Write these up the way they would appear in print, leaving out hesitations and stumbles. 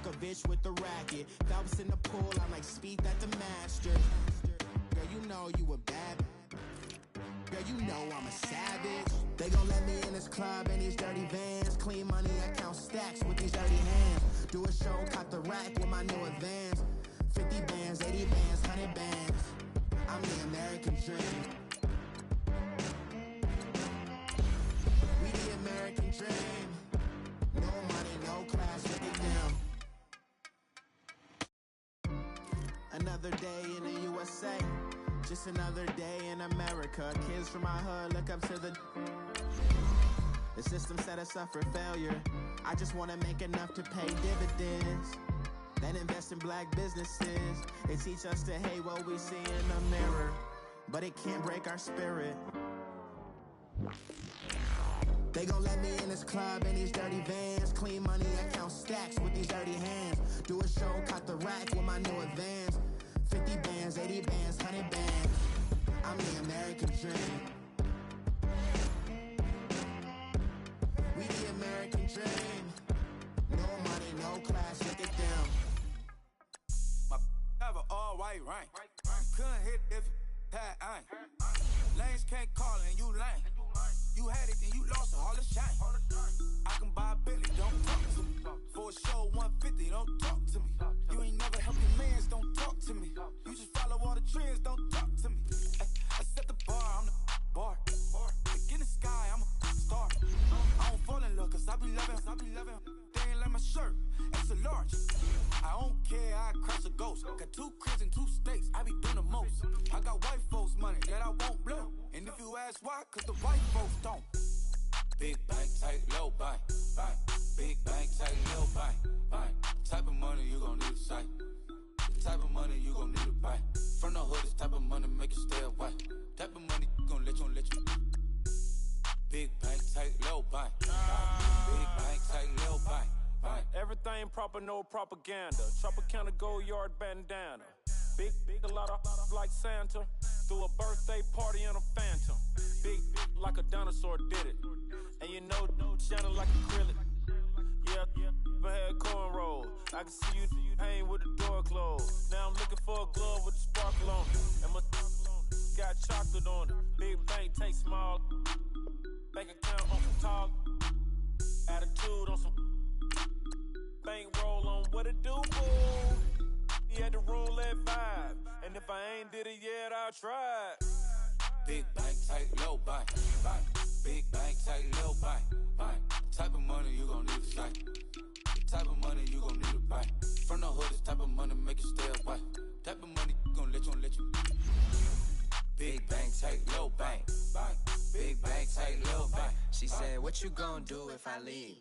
Djokovic with the racket. Phelps in the pool, I'm like Speed at the Masters. Girl, you know you a bad. Girl, you know I'm a savage. They gon' let me in this club in these dirty vans. Clean money, I count stacks with these dirty hands. Do a show, cop the rack with my new advance. 50 bands, 80 bands, 100 bands. I'm the American dream. We the American dream. No money, no class, look at them. Another day in the USA. Just another day in America. Kids from my hood look up to the system set us up for failure. I just wanna make enough to pay dividends, then invest in black businesses. They teach us to hate what we see in the mirror, but it can't break our spirit. They gon' let me in this club in these dirty vans. Clean money, I count stacks with these dirty hands. Do a show, cop the rack with my new advance. 50 bands, 80 bands, 100 bands. I'm the American dream. We the American dream. No money, no class, look at them. My have an all-white rank. Couldn't hit if you had ain't. Lanes can't call and you lame. You had it and you lost it, all the shine. I can buy a Billy, don't talk to me. For a show 150, don't talk to me. You ain't never helped your mans, don't talk to me. You just follow all the trends, don't talk to me. I set the bar, I'm the bar. Look in the sky, I'm a star. I don't fall in love, cause I be loving. They ain't like my shirt, it's a large. I don't care, I crush a ghost. Got 2 cribs and 2 states, I be doing the most. I got white folks money that I won't blow. And if you ask why, cause the white folks don't. Big bank, tight, low bank. Big bank, tight, low bank. Type of money you gon' need a sight. The type of money you gon' need to buy. From the hood, this type of money make you stay away. Type of money gon' let you. Big bank, tight, low bank. Big bank, tight, low bank. Everything proper, no propaganda. Tropicana Gold Yard bandana. Big, a lot of like Santa. Threw a birthday party in a phantom. Big like a dinosaur did it. And you know, shining like acrylic. Yeah, I had cornrows. I can see you hang with the door closed. Now I'm looking for a glove with a sparkle on it. And my got chocolate on it. Big bank, take small. Bank account on some talk. Attitude on some. Bank roll on what it do, boo. He had the roulette vibe. And if I ain't did it yet, I'll try. Big bank, tight, low bank. Big bank, tight, low bank. Type of money you gon' need to sight. The type of money you gon' need to buy. From the hood, this type of money make you stay away. Type of money gon' let you. Big bank, tight, low bank. Big bank, tight, low bank. She said, what you gon' do if I leave?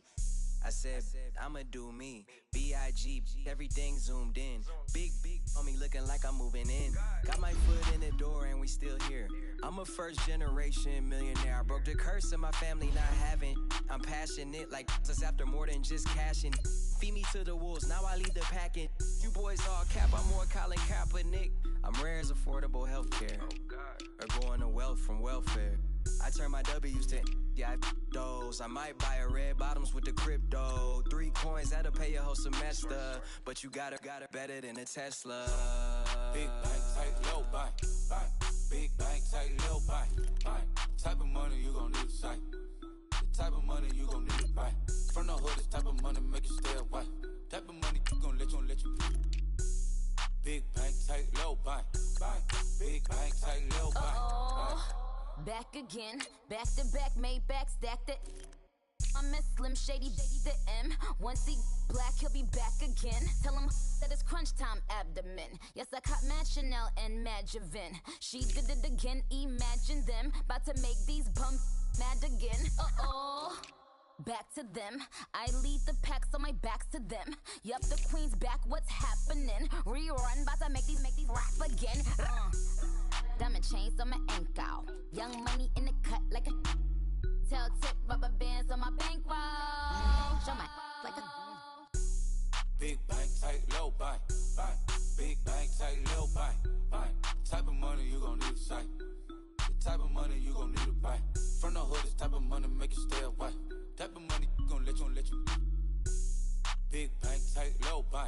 I said, I'ma do me. B.I.G. Everything zoomed in. Big on me looking like I'm moving in. Got my foot in the door and we still here. I'm a first generation millionaire. I broke the curse of my family not having. I'm passionate like us after more than just cashing. Feed me to the wolves, now I lead the packing. You boys all cap, I'm more Colin Kaepernick. I'm rare as affordable healthcare. Or going to wealth from welfare. I turn my W's to those. I might buy a red bottoms with the crypto. 3 coins, that'll pay your whole semester. But you got it better than a Tesla. Big bank, tight, low bank. Big bank, tight, low bank. Type of money you gon' need to sight. The type of money you gon' need to buy. From the hood, this type of money make you stay away. Type of money gon' let you. Big bank, tight, low bank. Big bank, tight, low bank. Back again, back to back, made back, stacked it. I'm a Slim Shady, the M. Once he black, he'll be back again. Tell him that it's crunch time abdomen. Yes, I caught Mad Chanel and Mad Javin. She did it again, imagine them. About to make these bums mad again. Back to them. I lead the pack, so my back's to them. Yup, the queen's back, what's happening? Rerun, about to make these rap again. Diamond chains on my ankle. Young money in the cut like a tail tip, rubber bands on my bankroll. Show my like a Big bank, tight, low bank. Big bank, tight, low bank. Type of money you gon' need to sight. The type of money you gon' need to buy. From the hood, this type of money make you stay away. Type of money gon' let you. Big bank, tight, low bank.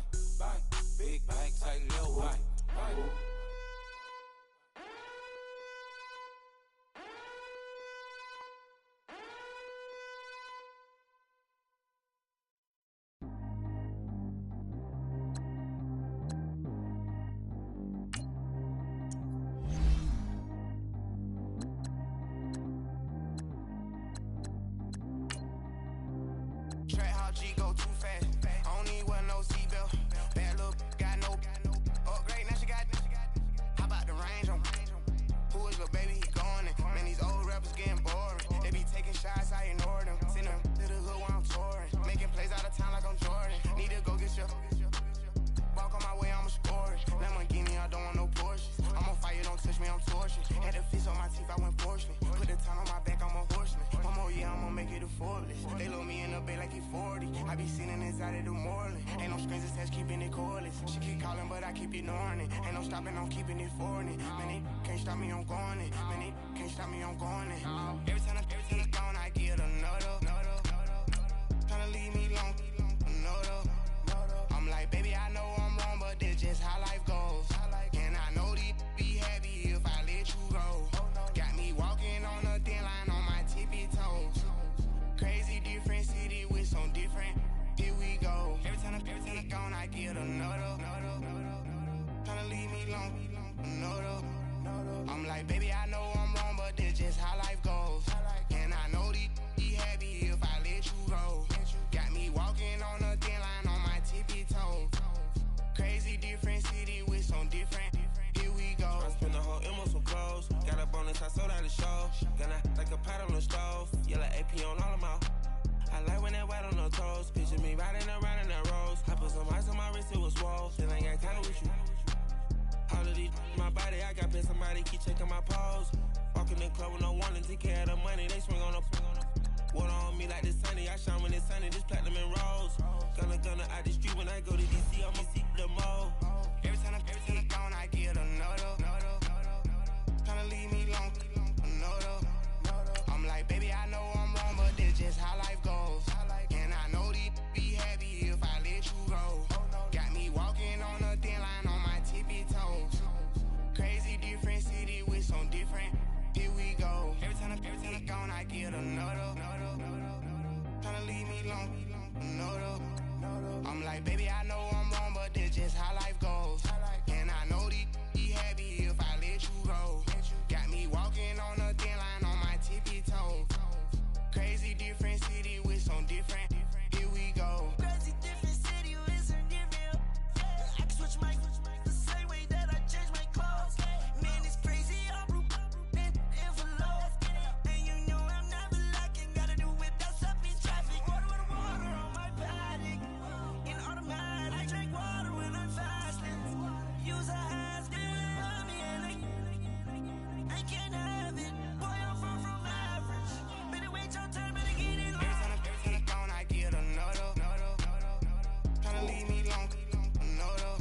it. She keep calling, but I keep ignoring it. Ain't no stopping, I'm keeping it for it. Man, it can't stop me, I'm going it. Man, it can't stop me, I'm going it. Every time I gone, I get another. Tryna leave me long, another. I'm like, baby, I know I'm wrong, but this just how life goes. And I know these be happy if I let you go. Got me walking on a thin line on my tippy toes. Crazy different city with some different. Here we go. Every time I gone, I get another. Tryna leave me long, another. I'm like, baby, I know I'm wrong, but this just how life goes. And I know these be happy if I let you go. Got me walking on a thin line on my tippy toes. Crazy different city with some different. Here we go. I spent the whole M on some clothes. Got up on this, I sold out the show. Gonna like a pot on the stove. Yellow AP on all of my. I like when that white on the toes. Picture me riding around in that rose. I put some ice on my wrist, it was swole. Still ain't got time with you. All of these my body, I got pissed. Somebody keep checking my pose. Walking in the club with no warning, take care of the money. They swing on the. Water on me like the sunny. I shine when it's sunny. This platinum and rose. Gonna out the street when I go to DC. I'ma seek the mo. Every time I gone, I get another. Tryna leave me long, another. I'm like, baby, I know I'm wrong, but this just how life goes. And I know these be happy if I let you go. Got me walking on a thin line on my tippy toes. Crazy different city with some different. Here we go. Every time I gone, I get another. Tryna leave me long, another. I'm like, baby, I know I'm wrong, but this just how life goes. And I know these be happy if I let you go. Got me walking on a thin line on my tippy toes. Crazy different city with some different. Here we go. Crazy different city with some different. I can switch my the same way that I change my clothes. Man, it's crazy. I'm envelope. And you know I'm never lacking. Gotta do without stuff in traffic. Water on my paddock. In automatic. I drink water when I'm fasting. Use a hands, on me and I can't have it. Boy, I'm far from average. Better wait your turn, better get it. Every time I gone, I get another. Tryna leave me long, another.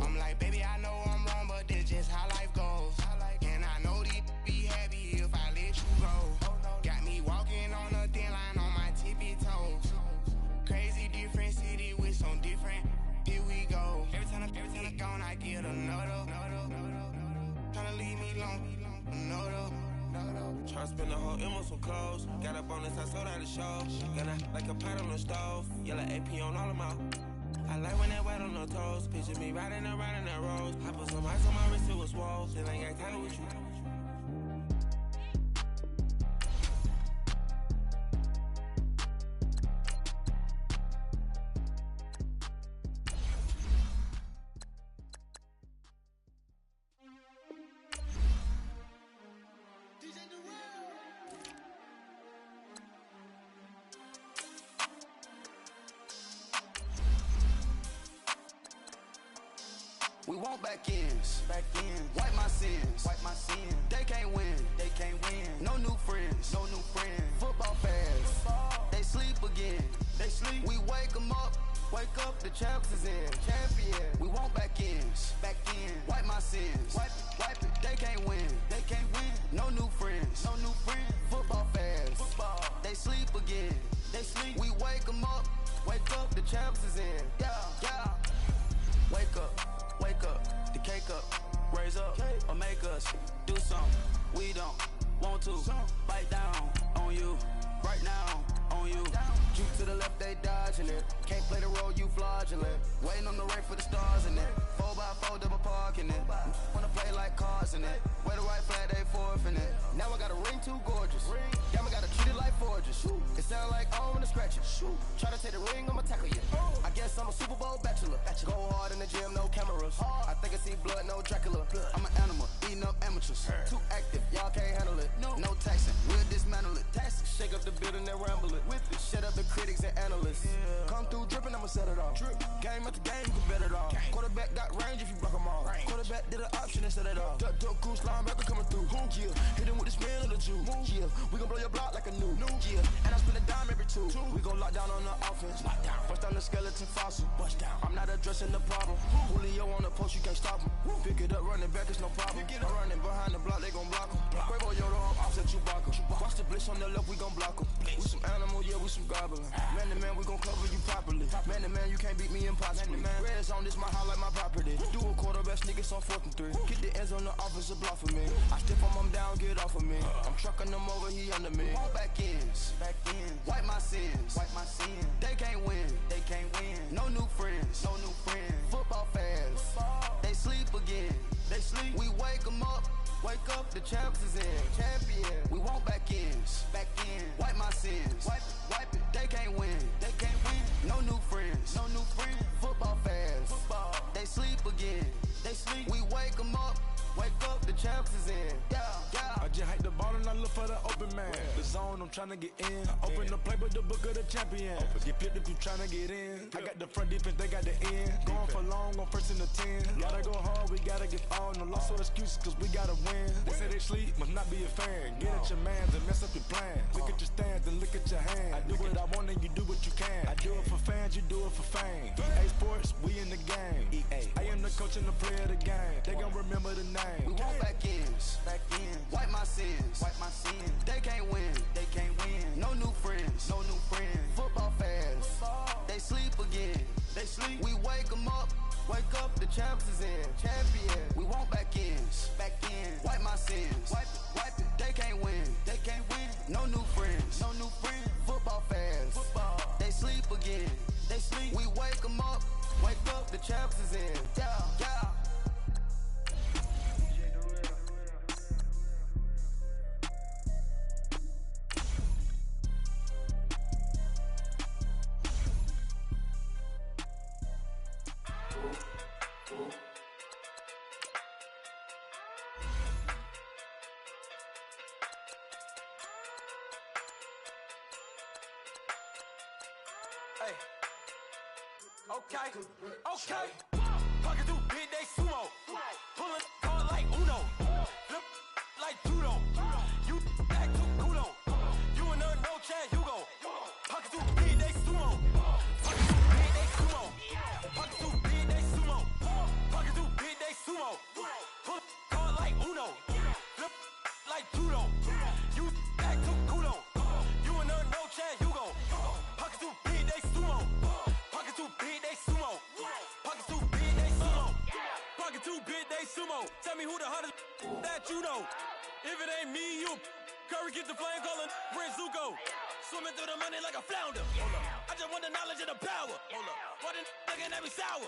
I'm like, baby, I know I'm wrong, but this just how life goes. And I know these be happy if I let you go. Got me walking on a thin line on my tippy toes. Crazy different city with some different. Here we go. Every time I gone, I get another. Tryna leave me long, another. Tryna spend the whole M on some clothes. Got up on this, I sold out the show. Gonna like a pot on the stove. Yellow AP on all of my. I like when that white on the toes. Picture me riding around in that rose. I put some ice on my wrist, it was swole. Still ain't got time with you. We want back ends. Wipe my sins. They can't win. No new friends. Football fans. They sleep again. We wake them up. The champs is in. We want back ends. Wipe my sins. Wipe it. They can't win. No new friends. Football fans. They sleep again. We wake them up. The champs is in. Yeah. Wake up, the cake up, raise up, or make us do something we don't want to. Bite down on you, right now on you. Juke to the left, they dodging it. Can't play the role, you fraudulent. Waiting on the race for the stars in it. 4x4 double parking it. Wanna play like cars in it. Wear the right flag, they forfeiting it. Now I got a ring too gorgeous. Damn, I gotta treat it like forges. It sound like I don't wanna scratch it. Try to take the ring, I'ma tackle you. I guess I'm a Super Bowl bachelor. Go hard in the gym, no cameras. I think I see blood, no Dracula. I'm an animal, eating up amateurs. Too active, y'all can't handle it. No taxing, we'll dismantle it. Shake up the building and ramble it. Shut up the critics and analysts. Come through dripping, I'ma set it off. Game after game, you can bet it off. Quarterback got range if you block them all. Quarterback did an option and set it off. Duck goose linebacker coming through. Yeah, hit him with the spin of the Jew. Yeah, we gon' blow your block like a new. Yeah, and I spend a dime every two. We gon' lock down on the offense. Bust down the skeleton fossil. I'm not a dressing the problem. Julio on the post, you can't stop him. Pick it up, running back, it's no problem. I'm running behind the block, they gon' block him. Quavo Yoda, I'm offset Chewbacca. Watch the blitz on the left, we gon' block him. We some animal, yeah, we some goblin. Man to man, we gon' cover you properly. Man to man, you can't beat me impossibly. Red zone, this my highlight, my property. Do a quarterback sneakers on 4th and 3. Get the ends on the offensive block for me. I stiff him down, get off of me. I'm trucking them over, he under me. All back ends, wipe my sins, They can't win, No new friends, Football fans, they sleep again. We wake them up, the champs is in. Champion, we want back ends, wipe my sins, wipe it. They can't win, No new friends, Football fans, they sleep again. We wake them up, the champs is in. I just hike the ball and I look for the open man. The zone, I'm tryna get in. Open the play with the book of the champion. Get flipped if you tryna get in. I got the front defense, they got the end. Going for long on 1st and the 10. Gotta go hard, we gotta get all. No loss or excuses, cause we gotta win. They say they sleep, must not be a fan. Get at your mans and mess up your plans. Look at your stands and look at your hands. I do what I want and you do what you can. I do it for fans, you do it for fame. EA Sports, we in the game. I am the coach and the player of the game. They gon' remember the name. We want back ends, wipe my sins, They can't win, No new friends, Football fans, they sleep again. We wake them up, the champs is in. Champion, we want back ends, wipe my sins, wipe it. They can't win, No new friends, Football fans, they sleep again. We wake them up, the champs is in. Yeah. Hey. Okay. Pocket through big day sumo. Pulling card like Uno. Flip like judo. You act too kudo. You and her no Chad Hugo. Pocket through big day sumo. Pocket through big day sumo. Pocket through big day sumo. Pocket through big day sumo. Pull card like Uno. Flip like judo. You act too kudo. You and her no Chad Hugo. Pocket through big day sumo. Pocket too big, they sumo. Pocket too big, they sumo. Pocket too big, they sumo. Tell me who the hottest that you know. If it ain't me, you. Curry get the flame calling Prince Zuko. Swimming through the money like a flounder. I just want the knowledge and the power. Why the looking at me sour?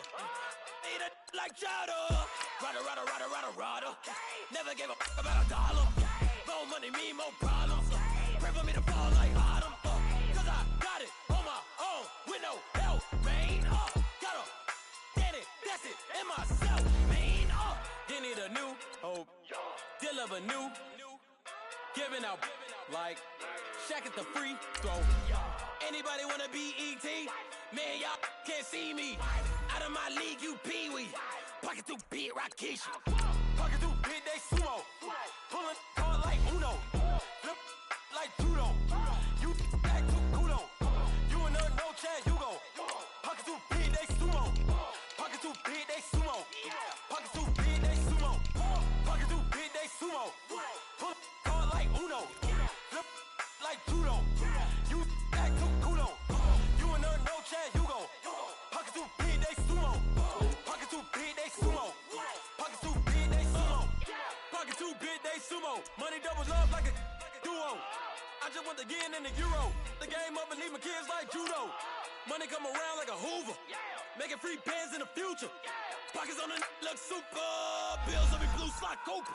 Eat it like chowder. Rada. Never gave a about a dollar. More money mean more problems. Pray for me to fall like autumn. Cause I got it on my own with no help, man. Gotta get it, that's it, in myself, man. You need a new hope, deliver new, giving out like Shaq at the free throw. Anybody wanna be ET? Man, y'all can't see me. Out of my league, you pee-wee. Pocket too big, Rakishi. Pocket too big, they sumo. Pulling card like Uno. Flip like judo. You act too kudo. You and her no Chad Hugo. Pocket too big, they sumo. Pocket too big, they sumo. Pocket too big, they sumo. Pocket too big, they sumo. Pull card like Uno. Flip like judo. You act too kudo. You and her no Chad Hugo. Pocket too big, they sumo. Pocket too big, they sumo. Pocket too big, they sumo. Pocket too big, they sumo. Money doubles love like a duo. I just want the yen and the euro. The game up and leave my kids like judo. Money come around like a Hoover. Making free bands in the future. Pockets on the look super. Bills will be blue slot Cooper.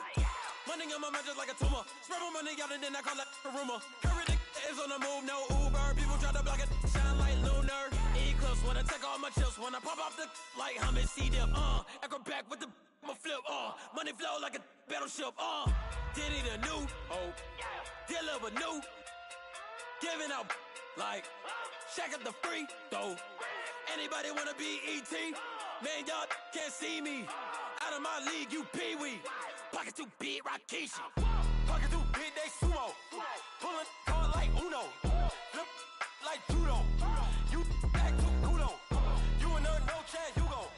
Money on my mind just like a tumor. Spread my money out and then I call that a rumor. Curry the is on the move, no Uber. People try to block it, shine like lunar. Eclipse wanna take all my chips. Wanna pop off the like hummus, see them. Acrobat with the I'ma flip. Money flow like a battleship. Diddy the new hope. Deliver new. Giving out like Shaq at the free throw. Anybody wanna be ET? Man, y'all can't see me. Out of my league, you pee-wee. Pocket too big, Rakishi. Pocket too big, they sumo. Pulling card like Uno. Flip like judo. You act too kudo. You and her no Chad Hugo.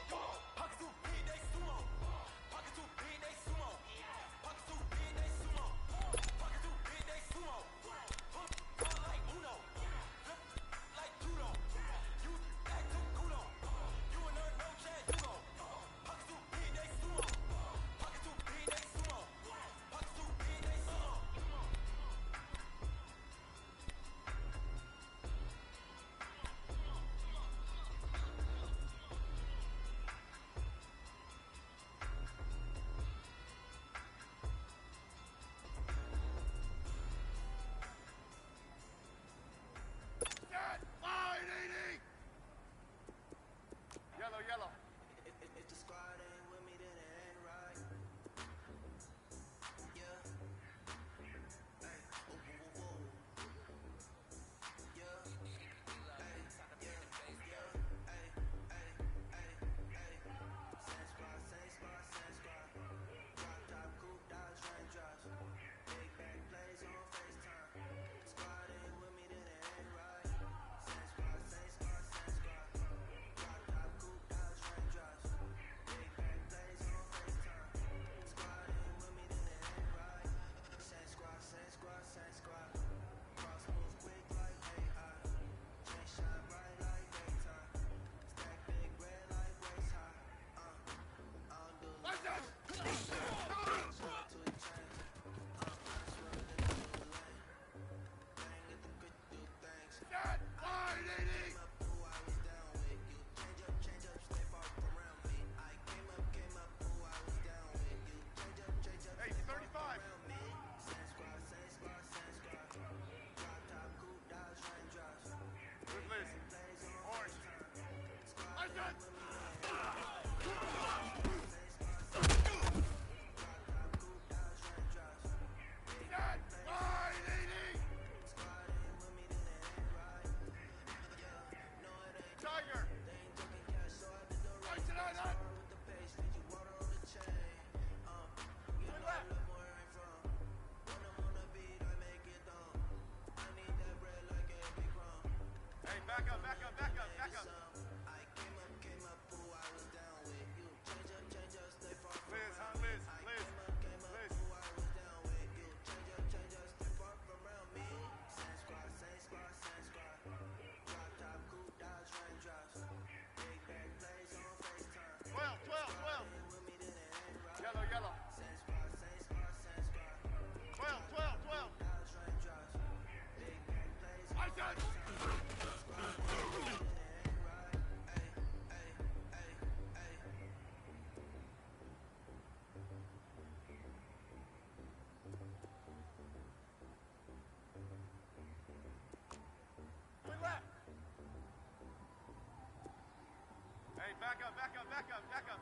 back up.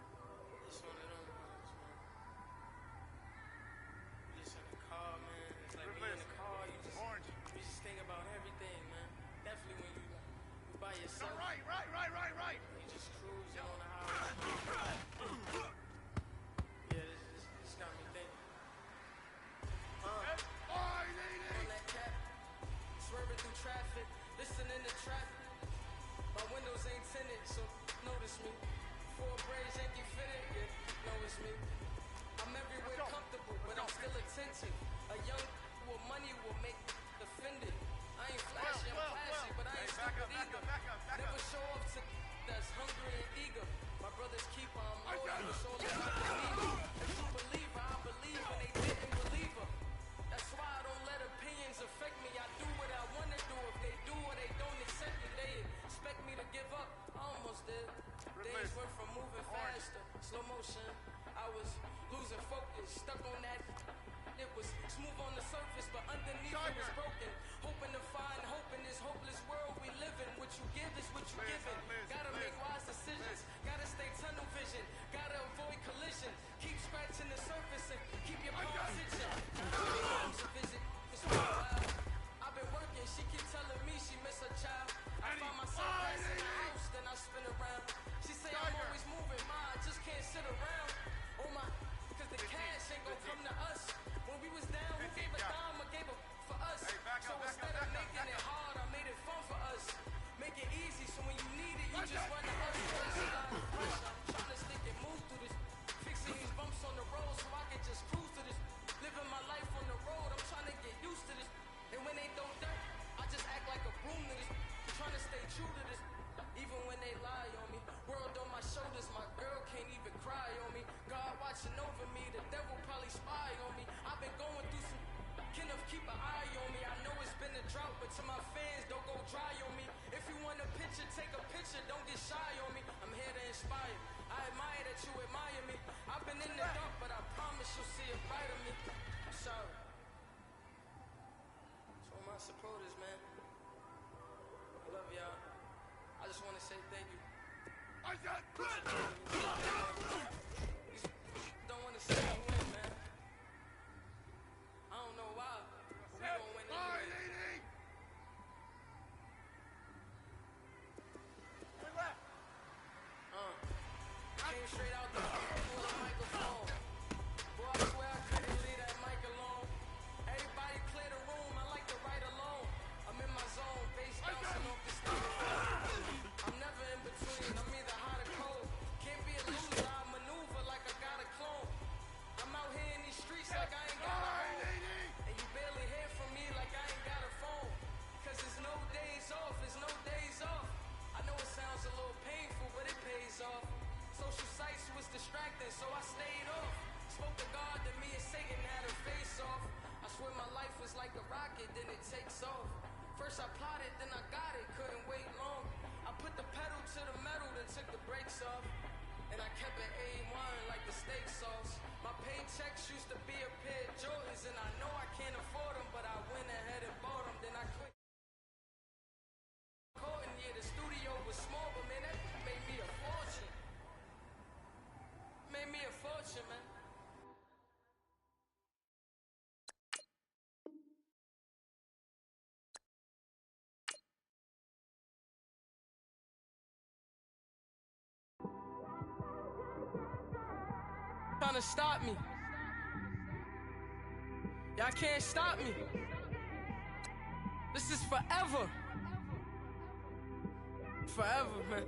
It's one of them ones, man. Just in the car, man. It's like when you're in the car, you just think about everything, man. Definitely when you by yourself. Right. You just cruising on the highway. Yeah, this got me thinking. On that cap, swerving through traffic, listening to traffic. My windows ain't tinted, so notice me. Four braids, Yankee fitted, yeah, know it's me. I'm everywhere comfortable, but I'm still attentive. A young with money will make offended. I ain't flashy, I'm classy, but I ain't stupid either. Never show up to that's hungry and eager. My brother's keeper, I'm loyal, so long I believe her. A true believer, I believe when they didn't believe her. That's why I don't let opinions affect me. I do what I want to do. If they do or they don't accept me, they expect me to give up. I almost did. Days went from moving faster, slow motion. I was losing focus, stuck on that. It was smooth on the surface, but underneath it was broken. Hoping to find hope in this hopeless world we live in. What you give is what you given. Gotta make wise decisions. Gotta stay tunnel vision. Gotta avoid collision. Keep scratching the surface and keep your palms itching. A visit. It's been a while. I've been working. She keep telling me she miss her child. I find myself passing the house, then I spin around. She say I'm always moving, ma, I just can't sit around. Oh my, cause the cash ain't gon' come to us. When we was down, who gave a dime or gave a for us? So instead of making it hard, I made it fun for us. Make it easy, so when you need it, you just run to us. I'm trying to stick and move through this. Fixing these bumps on the road so I can just cruise to this. Living my life on the road, I'm trying to get used to this. And when they throw dirt, I just act like a broom to this. Trying to stay true to this. Even when they lie on me. World on my shoulders, my girl can't even cry on me. God watching over me, the devil probably spy on me. I've been going through some, Kenneth keep an eye on me. I know it's been a drought, but to my fans, don't go dry on me. If you want a picture, take a picture, don't get shy on me. I'm here to inspire. I admire that you admire me. I've been in the dark, but I promise you'll see a bright of me. I'm sorry. So my supporters, man. I love y'all. I just want to say thank you. Don't want to see you win, man. I don't know why. We gon' win anyway. Came straight out the full of microphone. Boy, I swear I couldn't leave that mic alone. Everybody clear the room. I like to write alone. I'm in my zone, bass bouncing off the stage. I'm never in between. I'm either hot or cold. Can't be a loser. I maneuver like I got a clone. I'm out here in these streets like I ain't got a home. And you barely hear from me like I ain't got a phone. Cause there's no days off. There's no days off. I know it sounds a little painful, but it pays off. Social sites was distracting, so I stayed off. Spoke to God that me and Satan had a face off. I swear my life was like a rocket, then it takes off. First I plotted, then I got it, couldn't wait long. I put the pedal to the metal, then took the brakes off. And I kept it A1 like the steak sauce. My paychecks used to be a pair of Jordans, and I know I can't afford them, but I went ahead and bought them, then I quit. Yeah, the studio was small, but man, that made me a fortune. Made me a fortune, man. Trying to stop me. Y'all can't stop me. This is forever. Forever, man.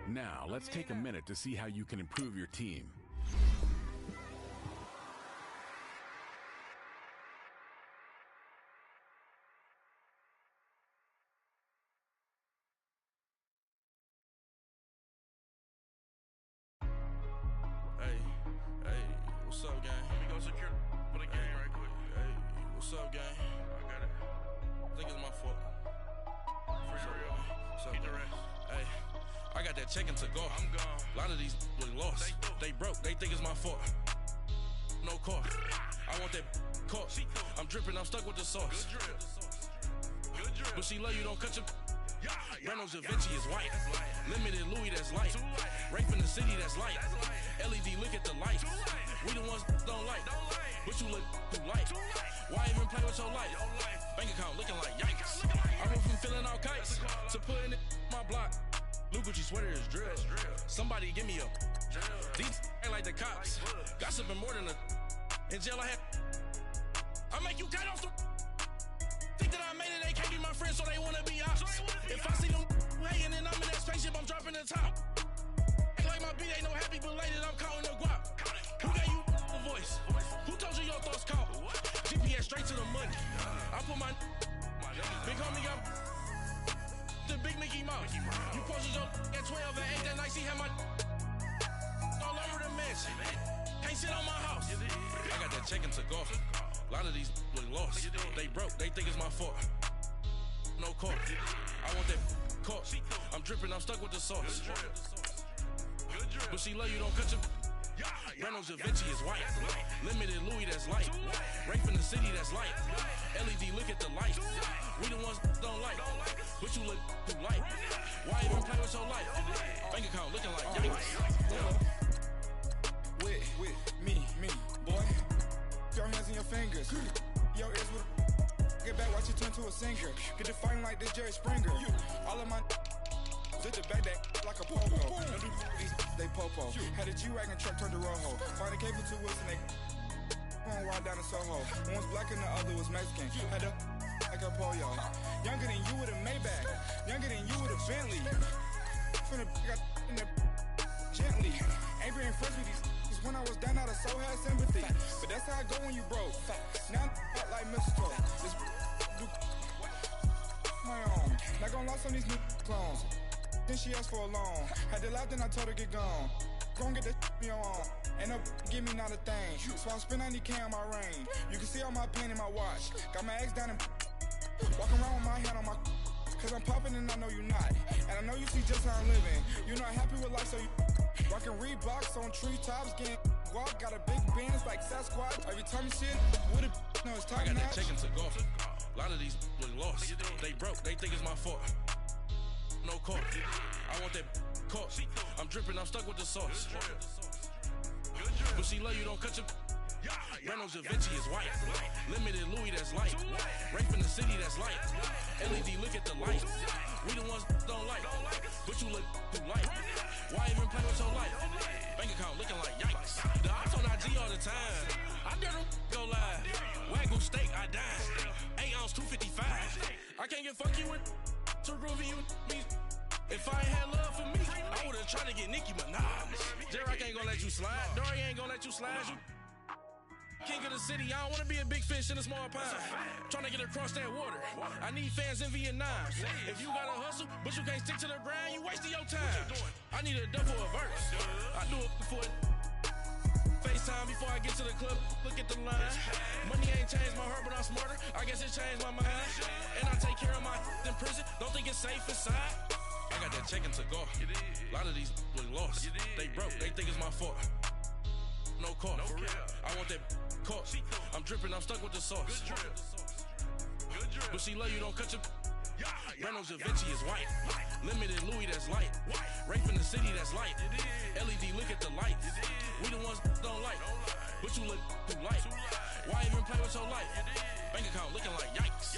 Now, let's take a minute to see how you can improve your team. Hey, what's up, gang? Let me go secure for the game right quick. Hey, what's up, gang? I got it. I think it's my fault. For real. Keep the rest. Hey, I got that check-in to go. I'm gone. A lot of these was lost. They broke. They think it's my fault. No car. I want that car. I'm dripping. I'm stuck with the sauce. Good drip. Good drip. But she love you. Don't cut your. Reynolds Da Vinci is white. Limited Louis that's light. Rape in the city that's light. LED, look at the light. We the ones don't like, but you look too light. Why even play with your life? Bank account looking like yikes. I went from filling out kites to putting it in my block. Blue Gucci sweater is drill. Somebody give me a. These ain't like the cops. Gossiping more than a. In jail I had. I make you cut off the. Think that I made it, they can't be my friends, so they wanna be ops. If I see them hanging and I'm in that spaceship, I'm dropping the top. Act like my beat ain't no happy belated, I'm counting the guap. Who gave you the voice? Who told you your thoughts count? GPS straight to the money. I put my big homie got the big Mickey Mouse. You posted your at 12 and 8 that night, she had my all over the mansion. Can't sit on my house. I got that check into golf. A lot of these look lost. They broke, they think it's my fault. No court. I want that caught. I'm dripping, I'm stuck with the sauce. But she love you, don't cut your. Reynolds Da Vinci is white. Limited Louis, that's light. Rape in the city, that's light. LED, look at the light. We the ones don't like, but you look too light. Why even play with your life? Bank account looking like yikes. With me, boy. Your hands and your fingers. Your ears with get back, watch it turn to a singer. Get it fighting like this Jerry Springer. All of my did the back that like a pogo. They popo. Had a G-Wagon truck turned to Rojo. Find a cable 2 wheels and they going wild down in Soho. One was black and the other was Mexican. Had a like a pollo. Younger than you with a Maybach. Younger than you with a Bentley. From the got in the gently. Ain't being friends with these. When I was down, I so had sympathy. But that's how I go when you broke. Now I'm like mistletoe. This my own. Not gonna lost on these new clones. Then she asked for a loan. Had to laugh, then I told her get gone. Gon' get that me on. Ain't no give me not a thing. So I spend 90K on my ring. You can see all my pain in my watch. Got my ex down and walking around with my hand on my. Cause I'm popping and I know you not. And I know you see just how I'm living. You're not happy with life, so you rockin' Reeboks on treetops, getting guap. Got a big Benz like Sasquatch. Every time you shit, with it, no, it's time. I got that check into golf. A lot of these look lost. They broke, they think it's my fault. No court. I want that caught. I'm dripping, I'm stuck with the sauce. But she love you, don't cut your. Reynolds Da Vinci is white. Limited Louis, that's light. Rape in the city, that's light. LED, look at the light. We the ones don't like, but you look too light. Why even play with your life? Bank account looking like yikes. The ops on IG all the time. I dare them go live. Wagyu steak, I died. 8 ounce, 255. I can't get fuck you with to groovy you me. If I ain't had love for me, I would've tried to get Nicki Minaj. J-Rock ain't gonna let you slide. Dory ain't gonna let you slide. You king of the city, I don't wanna be a big fish in a small pond. Trying to get across that water. I need fans in Vietnam. If you gotta hustle, but you can't stick to the grind, you wasting your time. I need a dub for a verse. I do it for it. FaceTime before I get to the club, look at the line. Money ain't changed my heart, but I'm smarter. I guess it changed my mind. And I take care of my in prison. Don't think it's safe inside. I got that check into golf. A lot of these look lost. They broke, they think it's my fault. No court. I want that caught. I'm dripping, I'm stuck with the sauce. But she love you, don't cut your. Reynolds Da Vinci is white. Limited Louis, that's light. Rape in the city, that's light. LED, look at the light. We the ones don't like, but you look too light. Why even play with your life? Bank account looking like yikes.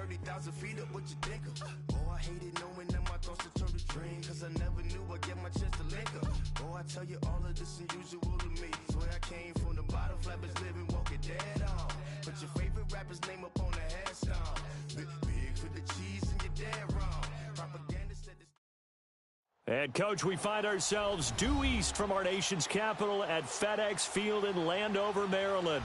30,000 feet up, what you think of? Oh, I hated knowing that my thoughts would turn to dream, cause I never knew I'd get my chance to link up. Oh, I tell you all of this unusual to me. Swear I came from the bottom, flappers living, walking dead on. Put your favorite rapper's name up on the headstone. Big for the cheese and you're dead wrong. Propaganda said this. And, Coach, we find ourselves due east from our nation's capital at FedEx Field in Landover, Maryland.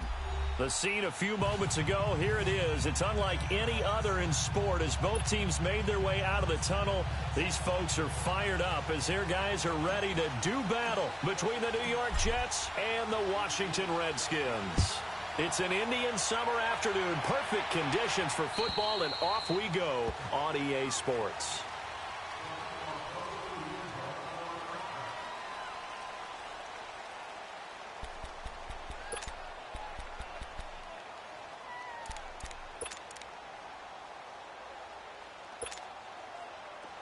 The scene a few moments ago, here it is. It's unlike any other in sport as both teams made their way out of the tunnel. These folks are fired up as their guys are ready to do battle between the New York Jets and the Washington Redskins. It's an Indian summer afternoon, perfect conditions for football, and off we go on EA Sports.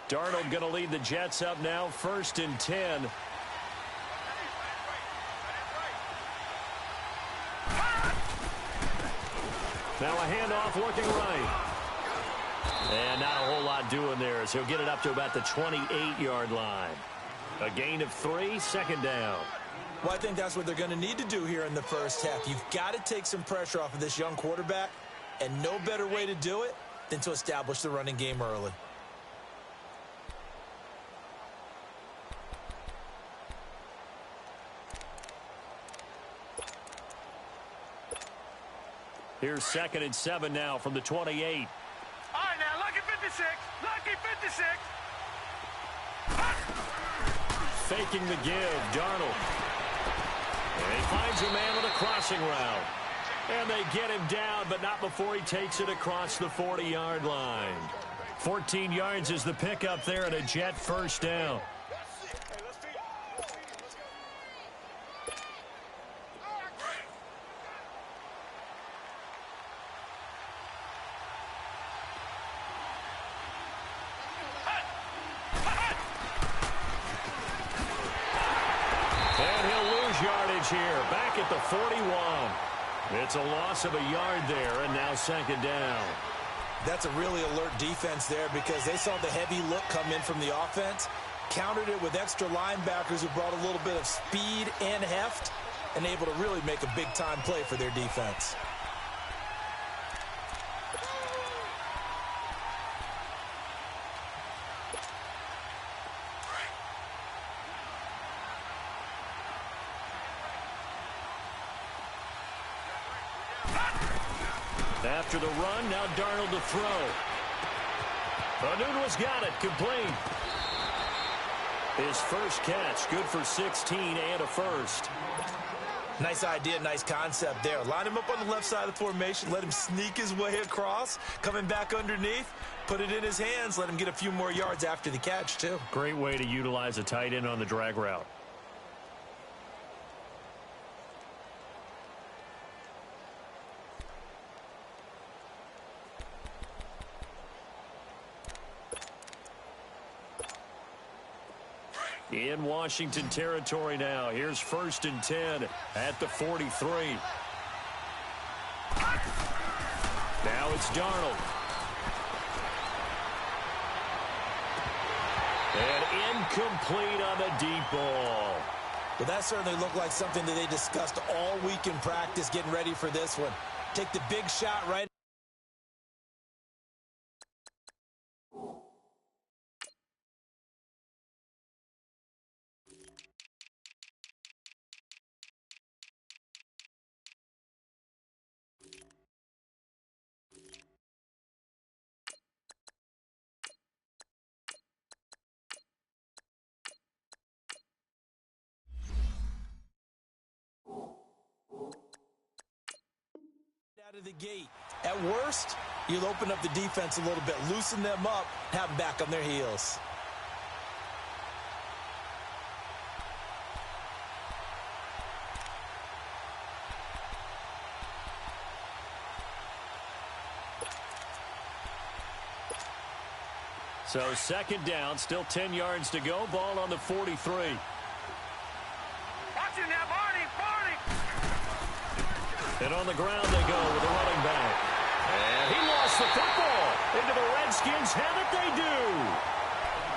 Darnold going to lead the Jets up now, 1st and 10. Now a handoff looking right. And not a whole lot doing there as he'll get it up to about the 28-yard line. A gain of 3, 2nd down. Well, I think that's what they're going to need to do here in the first half. You've got to take some pressure off of this young quarterback, and no better way to do it than to establish the running game early. Here's 2nd and 7 now from the 28. All right, now, lucky 56. Lucky 56. Faking the give, Darnold. And he finds a man with a crossing route. And they get him down, but not before he takes it across the 40-yard line. 14 yards is the pickup there and a Jet 1st down. Here, back at the 41. It's a loss of a yard there, and now 2nd down. That's a really alert defense there because they saw the heavy look come in from the offense, countered it with extra linebackers who brought a little bit of speed and heft, and able to really make a big-time play for their defense. After the run, now Darnold to throw. Anunua's got it, complete. His first catch, good for 16 and a 1st. Nice idea, nice concept there. Line him up on the left side of the formation, let him sneak his way across, coming back underneath, put it in his hands, let him get a few more yards after the catch, too. Great way to utilize a tight end on the drag route. In Washington territory now. Here's 1st and 10 at the 43. Now it's Darnold. And incomplete on the deep ball. Well, that certainly looked like something that they discussed all week in practice getting ready for this one. Take the big shot right. Out of the gate. At worst, you'll open up the defense a little bit, loosen them up, have them back on their heels. So 2nd down, still 10 yards to go. Ball on the 43. Watch him now, Barney! And on the ground they go with the running back. And he lost the football. into the Redskins have it, they do.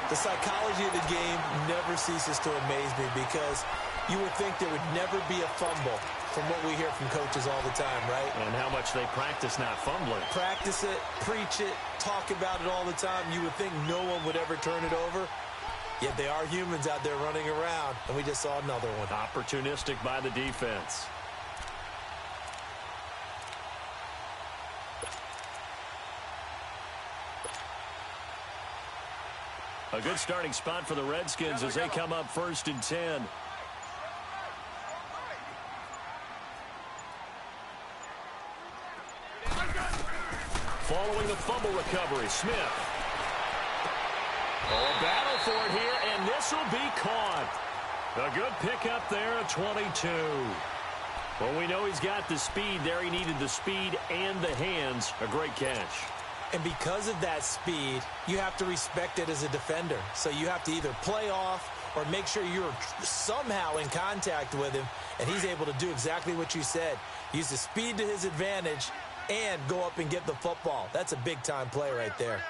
The psychology of the game never ceases to amaze me because you would think there would never be a fumble from what we hear from coaches all the time, right? And how much they practice not fumbling. Practice it, preach it, talk about it all the time. You would think no one would ever turn it over. Yet they are humans out there running around, and we just saw another one. Opportunistic by the defense. A good starting spot for the Redskins as they come up 1st and 10. Following the fumble recovery, Smith. Oh, a battle for it here, and this will be caught. A good pickup there at 22. Well, we know he's got the speed there. He needed the speed and the hands. A great catch. And because of that speed, you have to respect it as a defender. So you have to either play off or make sure you're somehow in contact with him, and he's able to do exactly what you said. Use the speed to his advantage and go up and get the football. That's a big-time play right there.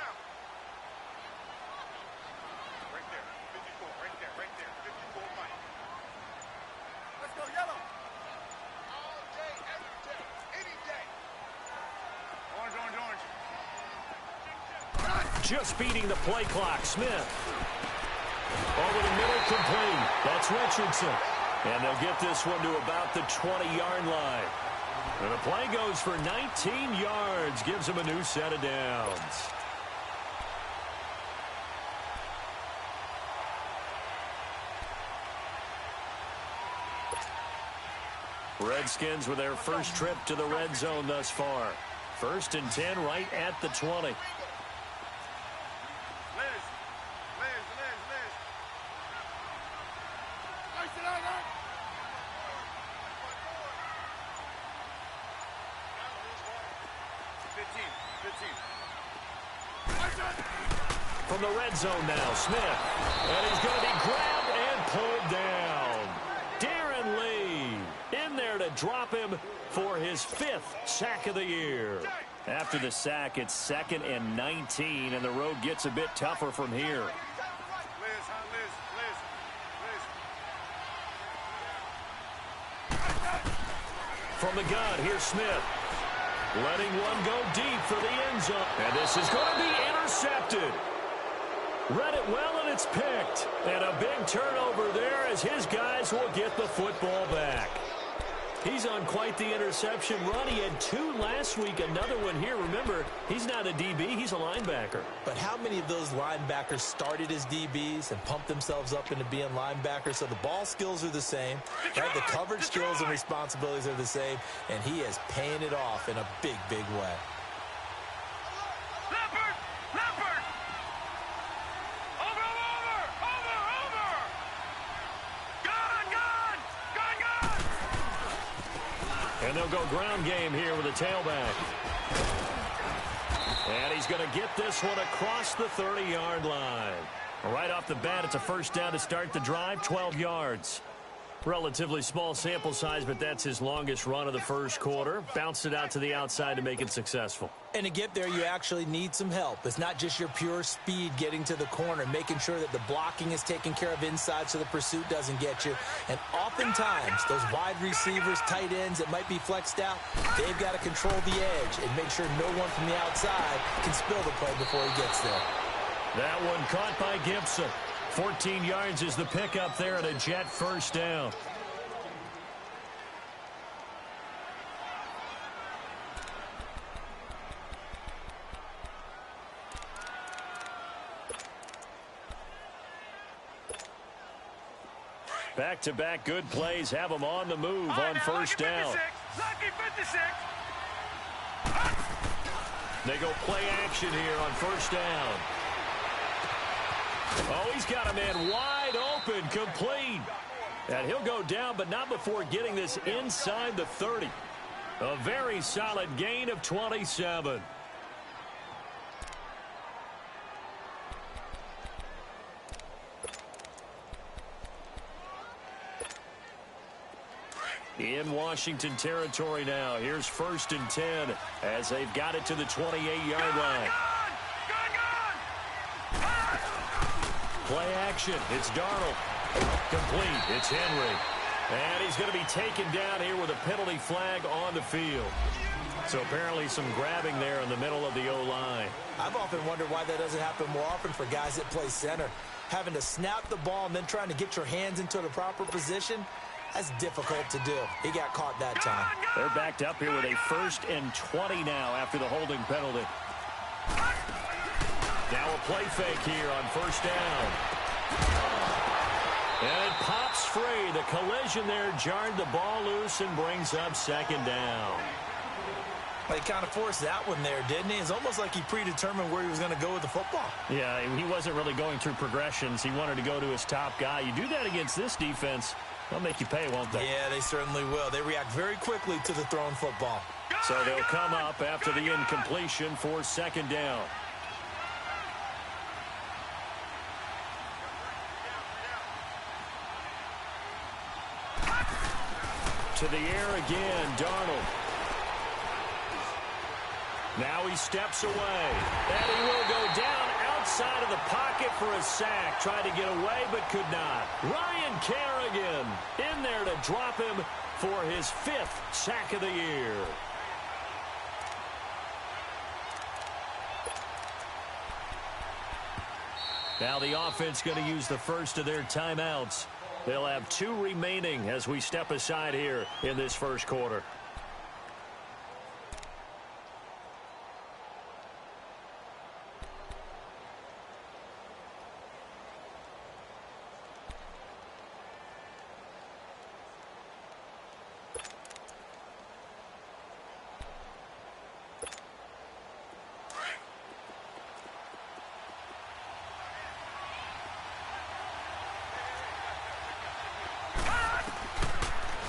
Just beating the play clock. Smith. Over the middle, complete. That's Richardson. And they'll get this one to about the 20-yard line. And the play goes for 19 yards. Gives him a new set of downs. Redskins with their first trip to the red zone thus far. 1st and 10 right at the 20. From the red zone now, Smith. And he's going to be grabbed and pulled down. Darren Lee in there to drop him for his 5th sack of the year. After the sack, it's 2nd and 19, and the road gets a bit tougher from here. From the gun, here's Smith. Letting one go deep for the end zone. And this is going to be intercepted. Read it well, and it's picked. And a big turnover there as his guys will get the football back. He's on quite the interception run. He had 2 last week, another one here. Remember, he's not a DB, he's a linebacker. But how many of those linebackers started as DBs and pumped themselves up into being linebackers? So the ball skills are the same, right? The coverage skills and responsibilities are the same, and he is paying it off in a big, big way. And they'll go ground game here with a tailback. And he's going to get this one across the 30-yard line. Right off the bat, it's a first down to start the drive, 12 yards. Relatively small sample size, but that's his longest run of the first quarter. Bounced it out to the outside to make it successful. And to get there, you actually need some help. It's not just your pure speed getting to the corner, making sure that the blocking is taken care of inside so the pursuit doesn't get you. And oftentimes, those wide receivers, tight ends that might be flexed out, they've got to control the edge and make sure no one from the outside can spill the play before he gets there. That one caught by Gibson. 14 yards is the pickup there, and a Jet first down. Back-to-back good plays have them on the move on first down. Lucky 56. They go play action here on first down. Oh, he's got a man wide open, complete. And he'll go down, but not before getting this inside the 30. A very solid gain of 27. In Washington territory now. Here's 1st and 10 as they've got it to the 28-yard line. Play action. It's Darnold. Complete. It's Henry. And he's going to be taken down here with a penalty flag on the field. So apparently some grabbing there in the middle of the O-line. I've often wondered why that doesn't happen more often for guys that play center. Having to snap the ball and then trying to get your hands into the proper position, that's difficult to do. He got caught that time. They're backed up here with a 1st and 20 now after the holding penalty. Now a play fake here on 1st down. And it pops free. The collision there jarred the ball loose and brings up 2nd down. He kind of forced that one there, didn't he? It's almost like he predetermined where he was going to go with the football. Yeah, he wasn't really going through progressions. He wanted to go to his top guy. You do that against this defense, they'll make you pay, won't they? Yeah, they certainly will. They react very quickly to the thrown football. So they'll come up after the incompletion for 2nd down. To the air again, Darnold. Now he steps away, and he will go down outside of the pocket for a sack. Tried to get away, but could not. Ryan Kerrigan in there to drop him for his 5th sack of the year. Now the offense going to use the first of their timeouts. They'll have 2 remaining as we step aside here in this 1st quarter.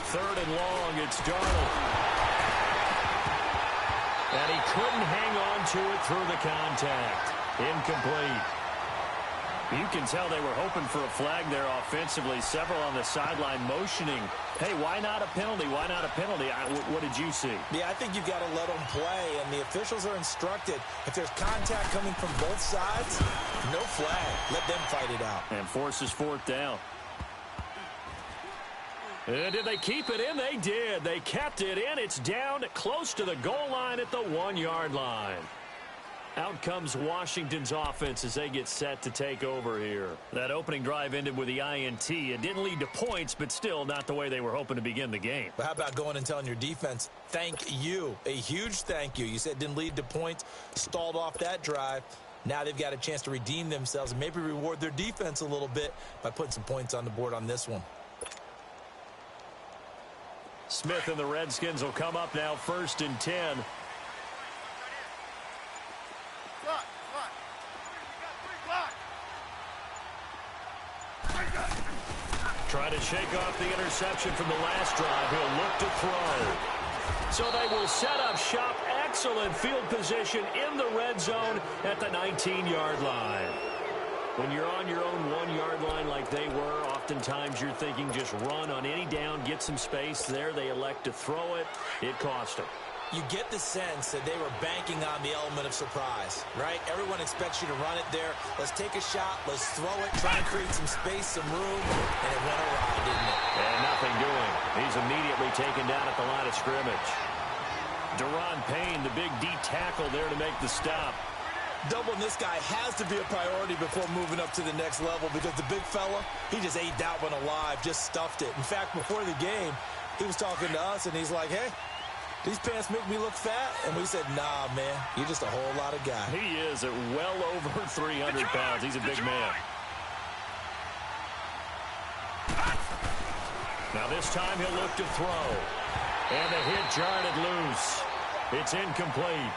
Third and long, it's Darnold. And he couldn't hang on to it through the contact. Incomplete. You can tell they were hoping for a flag there offensively. Several on the sideline motioning. Hey, why not a penalty? Why not a penalty? What did you see? Yeah, I think you've got to let them play, and the officials are instructed. If there's contact coming from both sides, no flag. Let them fight it out. And forces 4th down. And did they keep it in? They did. They kept it in. It's down close to the goal line at the 1-yard line. Out comes Washington's offense as they get set to take over here. That opening drive ended with the INT. It didn't lead to points, but still not the way they were hoping to begin the game. But how about going and telling your defense, thank you, a huge thank you. You said it didn't lead to points, stalled off that drive. Now they've got a chance to redeem themselves and maybe reward their defense a little bit by putting some points on the board on this one. Smith and the Redskins will come up now 1st and 10. Trying to shake off the interception from the last drive. He'll look to throw. So they will set up shop. Excellent field position in the red zone at the 19-yard line. When you're on your own 1-yard line like they were, oftentimes you're thinking just run on any down, get some space. There they elect to throw it. It cost them. You get the sense that they were banking on the element of surprise, right? Everyone expects you to run it there. Let's take a shot. Let's throw it. Try and create some space, some room. And it went awry, didn't it? And nothing doing. He's immediately taken down at the line of scrimmage. Deron Payne, the big D tackle there to make the stop. Doubling this guy has to be a priority before moving up to the next level because the big fella, he just ate that one alive, just stuffed it. In fact, before the game, he was talking to us, and he's like, hey, these pants make me look fat? And we said, nah, man, you're just a whole lot of guy. He is at well over 300 pounds. He's a big man. Now this time he'll look to throw. And the hit jarred it loose. It's incomplete.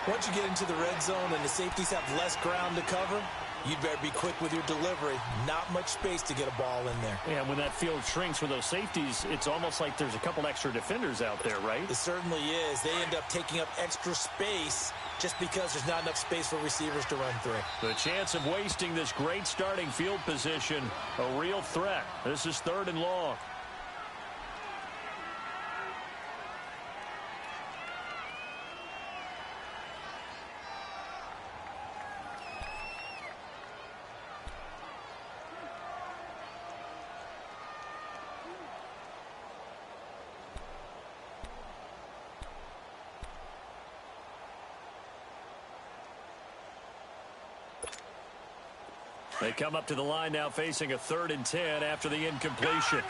Once you get into the red zone and the safeties have less ground to cover, you'd better be quick with your delivery. Not much space to get a ball in there. Yeah, when that field shrinks with those safeties, it's almost like there's a couple extra defenders out there, right? It certainly is. They end up taking up extra space just because there's not enough space for receivers to run through. The chance of wasting this great starting field position, a real threat. This is 3rd and long. They come up to the line now facing a 3rd and 10 after the incompletion.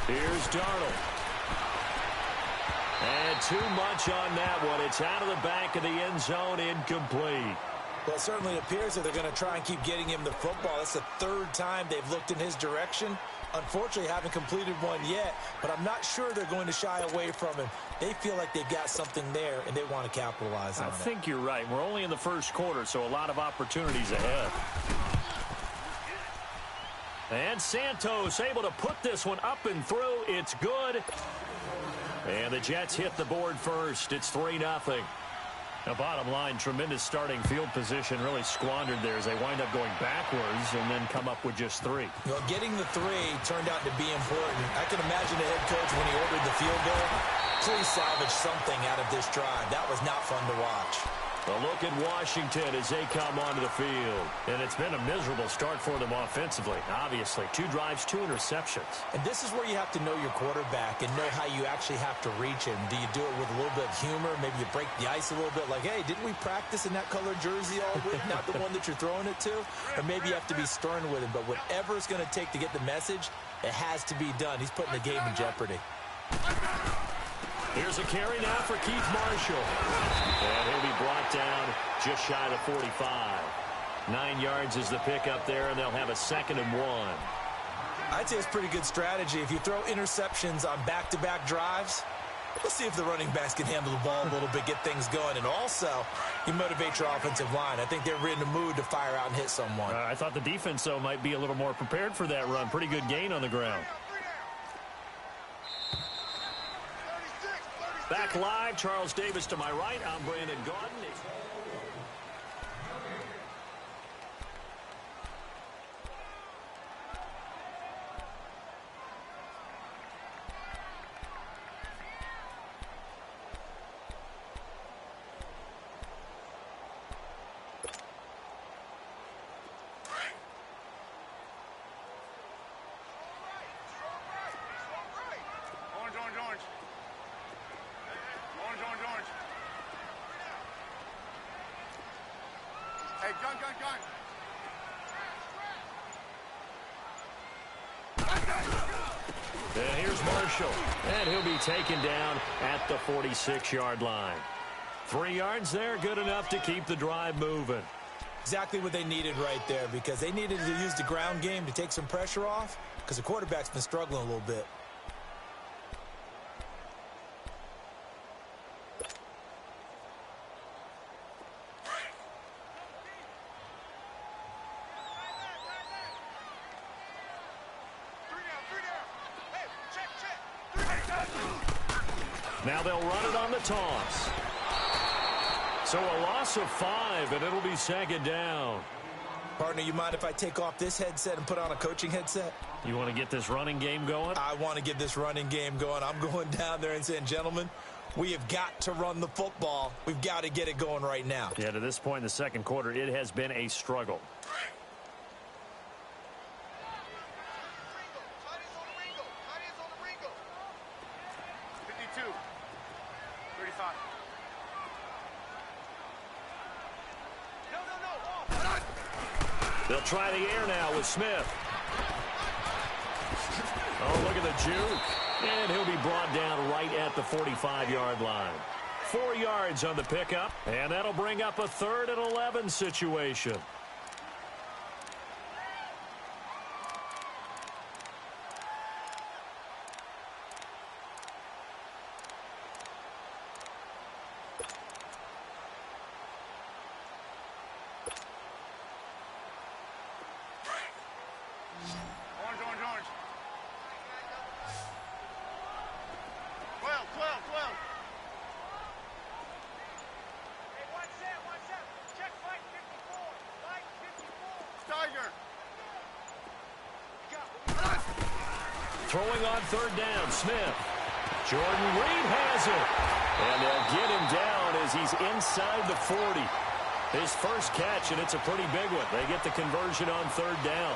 Here's Darnold. And too much on that one. It's out of the back of the end zone, incomplete. Well, it certainly appears that they're going to try and keep getting him the football. That's the 3rd time they've looked in his direction. Unfortunately, haven't completed one yet, but I'm not sure they're going to shy away from him. They feel like they've got something there, and they want to capitalize on it. I think you're right. We're only in the first quarter, so a lot of opportunities ahead. And Santos able to put this one up and through. It's good. And the Jets hit the board first. It's 3-0. Now, bottom line, tremendous starting field position, really squandered there as they wind up going backwards and then come up with just 3. You know, getting the 3 turned out to be important. I can imagine the head coach when he ordered the field goal, please salvage something out of this drive. That was not fun to watch. A look at Washington as they come onto the field. And it's been a miserable start for them offensively. Obviously, 2 drives, 2 interceptions. And this is where you have to know your quarterback and know how you actually have to reach him. Do you do it with a little bit of humor? Maybe you break the ice a little bit like, hey, didn't we practice in that colored jersey all week? Not the one that you're throwing it to? Or maybe you have to be stern with him. But whatever it's going to take to get the message, it has to be done. He's putting the game in jeopardy. Here's a carry now for Keith Marshall. And he'll be brought down just shy of the 45. 9 yards is the pickup there, and they'll have a 2nd and 1. I'd say it's pretty good strategy. If you throw interceptions on back-to-back drives, let's see if the running backs can handle the ball a little bit, get things going. And also, you motivate your offensive line. I think they're in the mood to fire out and hit someone. I thought the defense, though, might be a little more prepared for that run. Pretty good gain on the ground. Back live, Charles Davis to my right. I'm Brandon Gaudin. Hey, gun. And here's Marshall. And he'll be taken down at the 46-yard line. 3 yards there, good enough to keep the drive moving. Exactly what they needed right there, because they needed to use the ground game to take some pressure off, because the quarterback's been struggling a little bit. Now they'll run it on the toss. So a loss of 5, and it'll be 2nd down. Partner, you mind if I take off this headset and put on a coaching headset? You want to get this running game going? I want to get this running game going. I'm going down there and saying, gentlemen, we have got to run the football. We've got to get it going right now. Yeah, to this point in the second quarter, it has been a struggle. They'll try the air now with Smith. Oh, look at the juke. And he'll be brought down right at the 45-yard line. 4 yards on the pickup, and that'll bring up a 3rd and 11 situation. Orange. 12. Hey, watch that. Check flight 54. Tiger. Throwing on 3rd down, Smith. Jordan Reed has it. And they'll get him down as he's inside the 40. His first catch, and it's a pretty big one. They get the conversion on 3rd down.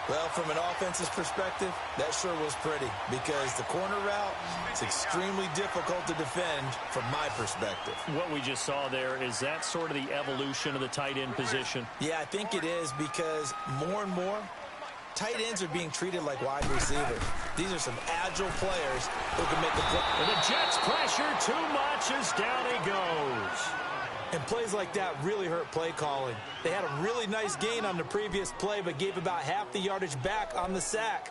Well, from an offense's perspective, that sure was pretty because the corner route is extremely difficult to defend from my perspective. What we just saw there, is that sort of the evolution of the tight end position? Yeah, I think it is because more and more, tight ends are being treated like wide receivers. These are some agile players who can make the play. And the Jets pressure too much as down he goes. And plays like that really hurt play calling. They had a really nice gain on the previous play, but gave about half the yardage back on the sack.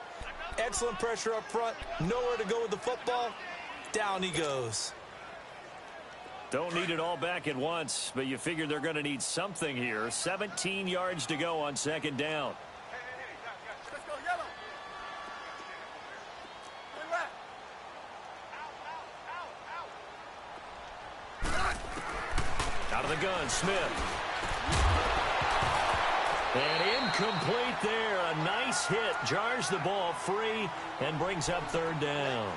Excellent pressure up front. Nowhere to go with the football. Down he goes. Don't need it all back at once, but you figure they're going to need something here. 17 yards to go on second down. Let's go yellow. Out of the gun, Smith. And incomplete there. A nice hit. Jars the ball free and brings up third down.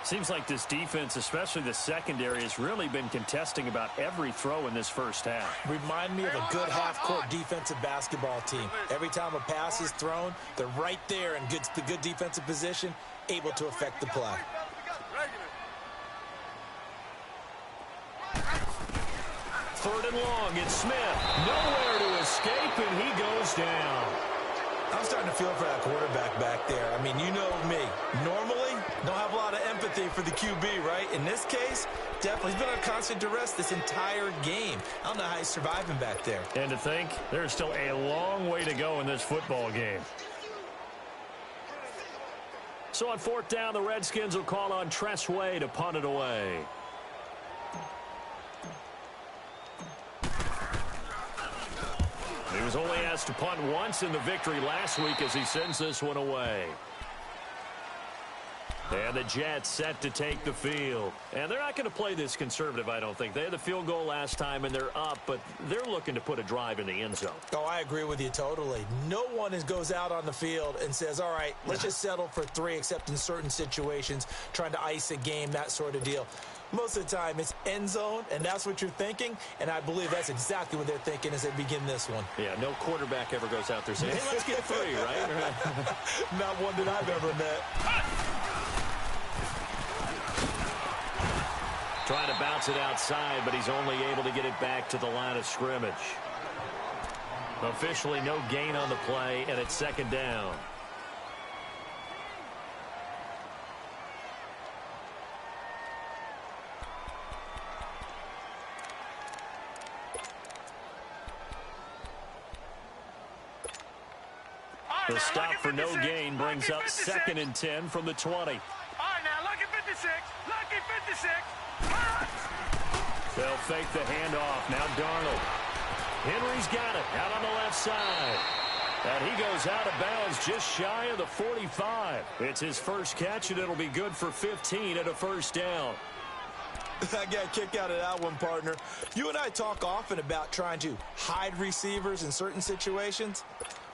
Seems like this defense, especially the secondary, has really been contesting about every throw in this first half. Remind me of a good half-court defensive basketball team. Every time a pass is thrown, they're right there in the good defensive position, able to affect the play. Third and long, it's Smith. Nowhere to escape, and he goes down. I'm starting to feel for that quarterback back there. I mean, you know me. Normally, don't have a lot of empathy for the QB, right? In this case, definitely. He's been on constant duress this entire game. I don't know how he's surviving back there. And to think, there's still a long way to go in this football game. So on fourth down, the Redskins will call on Febrezey to punt it away. He was only asked to punt once in the victory last week as he sends this one away. And the Jets set to take the field. And they're not going to play this conservative, I don't think. They had the field goal last time, and they're up, but they're looking to put a drive in the end zone. Oh, I agree with you totally. No one goes out on the field and says, all right, let's just settle for 3, except in certain situations, trying to ice a game, that sort of deal. Most of the time, it's end zone, and that's what you're thinking, and I believe that's exactly what they're thinking as they begin this one. Yeah, no quarterback ever goes out there saying, hey, let's get 3, right? Not one that I've ever met. Trying to bounce it outside, but he's only able to get it back to the line of scrimmage. Officially no gain on the play, and it's second down. The stop for no gain brings up 2nd and 10 from the 20. All right, now, lucky 56. Lucky 56. They'll fake the handoff. Now Darnold. Henry's got it out on the left side. And he goes out of bounds just shy of the 45. It's his first catch, and it'll be good for 15 and a first down. I got a kick out of that one, partner. You and I talk often about trying to hide receivers in certain situations.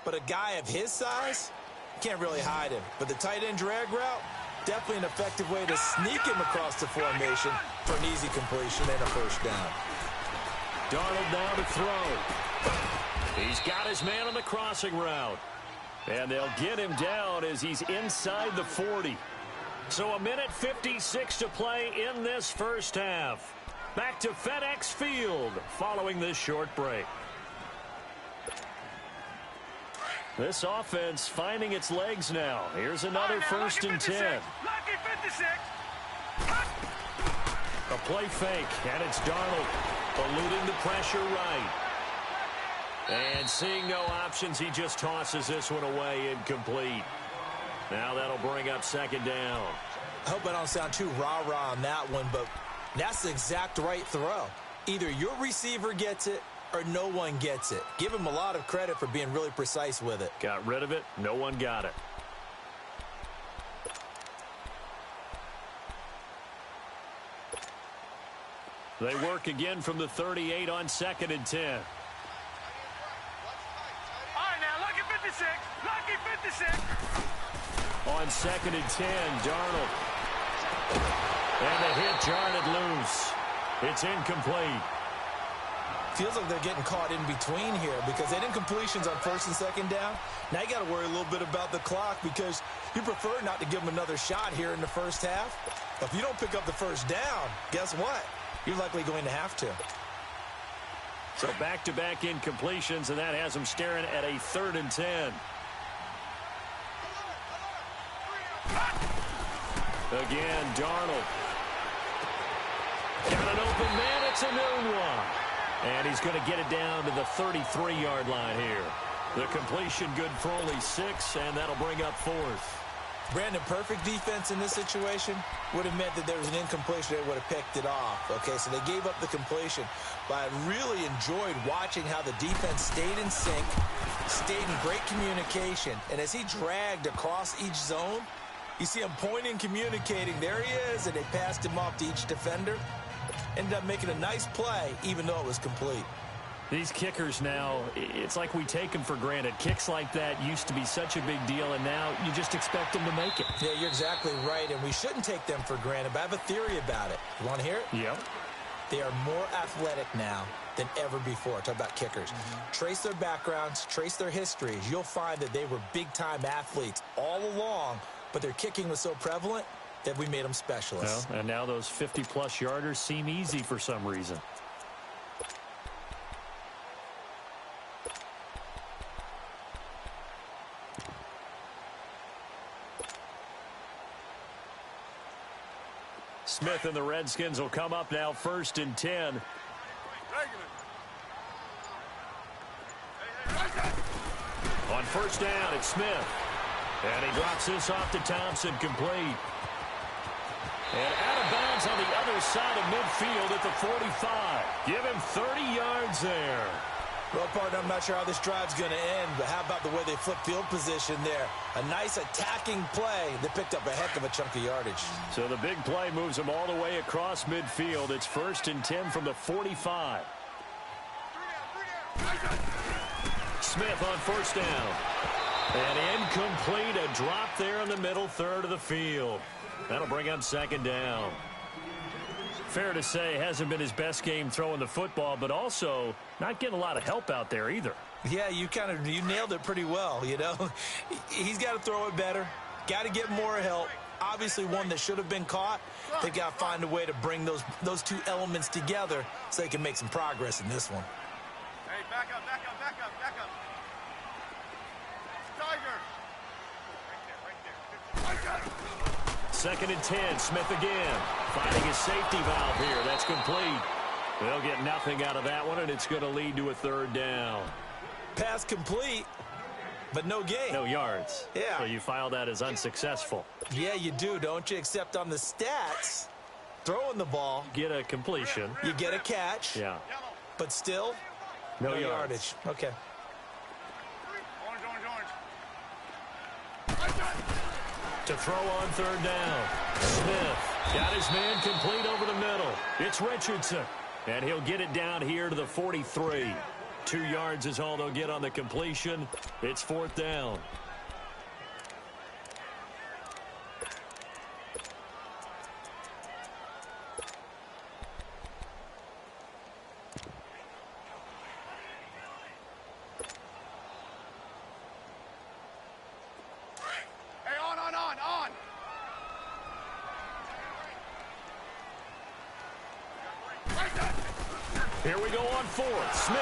But a guy of his size, can't really hide him. But the tight end drag route, definitely an effective way to sneak him across the formation for an easy completion and a first down. Darnold now to throw. He's got his man on the crossing route. And they'll get him down as he's inside the 40. So a minute 56 to play in this first half. Back to FedEx Field following this short break. This offense finding its legs now. Here's another first and 10. Lucky 56. A play fake, and it's Darnold eluding the pressure right. And seeing no options, he just tosses this one away incomplete. Now that'll bring up second down. I hope I don't sound too rah-rah on that one, but that's the exact right throw. Either your receiver gets it or no one gets it. Give him a lot of credit for being really precise with it. Got rid of it. No one got it. They work again from the 38 on 2nd and 10. All right, now, lucky 56. Lucky 56. On 2nd and 10, Darnold. And the hit jarred it loose. It's incomplete. Feels like they're getting caught in between here because they didn't completions on first and second down. Now you got to worry a little bit about the clock because you prefer not to give them another shot here in the first half. But if you don't pick up the first down, guess what? You're likely going to have to. So back-to-back incompletions, and that has them staring at a 3rd and 10. Again, Darnold. Got an open man. It's a noon one. And he's going to get it down to the 33-yard line here. The completion good for only 6, and that'll bring up 4th. Brandon, perfect defense in this situation would have meant that there was an incompletion. They would have picked it off. Okay, so they gave up the completion. But I really enjoyed watching how the defense stayed in sync, stayed in great communication. And as he dragged across each zone, you see him pointing, communicating. There he is, and they passed him off to each defender. Ended up making a nice play, even though it was complete. These kickers now, it's like we take them for granted. Kicks like that used to be such a big deal, and now you just expect them to make it. Yeah, you're exactly right, and we shouldn't take them for granted, but I have a theory about it. You want to hear it? Yep. They are more athletic now than ever before. Talk about kickers. Trace their backgrounds, trace their histories. You'll find that they were big-time athletes all along, but their kicking was so prevalent that we made them specialists. Well, and now those 50-plus yarders seem easy for some reason. Smith and the Redskins will come up now 1st and 10. On 1st down, it's Smith. And he drops this off to Thompson, complete. And out of bounds on the other side of midfield at the 45. Give him 30 yards there. Well, partner, I'm not sure how this drive's going to end, but how about the way they flip field position there? A nice attacking play that picked up a heck of a chunk of yardage. So the big play moves them all the way across midfield. It's 1st and 10 from the 45. Smith on 1st down. And incomplete, a drop there in the middle third of the field. That'll bring up 2nd down. Fair to say, hasn't been his best game throwing the football, but also not getting a lot of help out there either. Yeah, you nailed it pretty well, you know. He's got to throw it better, got to get more help. Obviously one that should have been caught. They've got to find a way to bring those two elements together so they can make some progress in this one. Hey, back up, back up, back up, back up. Tiger. Right there. 2nd and 10, Smith again. Finding his safety valve here. That's complete. They'll get nothing out of that one, and it's going to lead to a 3rd down. Pass complete, but no gain. No yards. Yeah. So you file that as unsuccessful. Yeah, you do, don't you? Except on the stats, throwing the ball. Get a completion. You get a catch. Yeah. But still, no yardage. Okay. To throw on 3rd down. Smith got his man complete over the middle. It's Richardson. And he'll get it down here to the 43. 2 yards is all they'll get on the completion. It's 4th down. Here we go on 4th. Smith.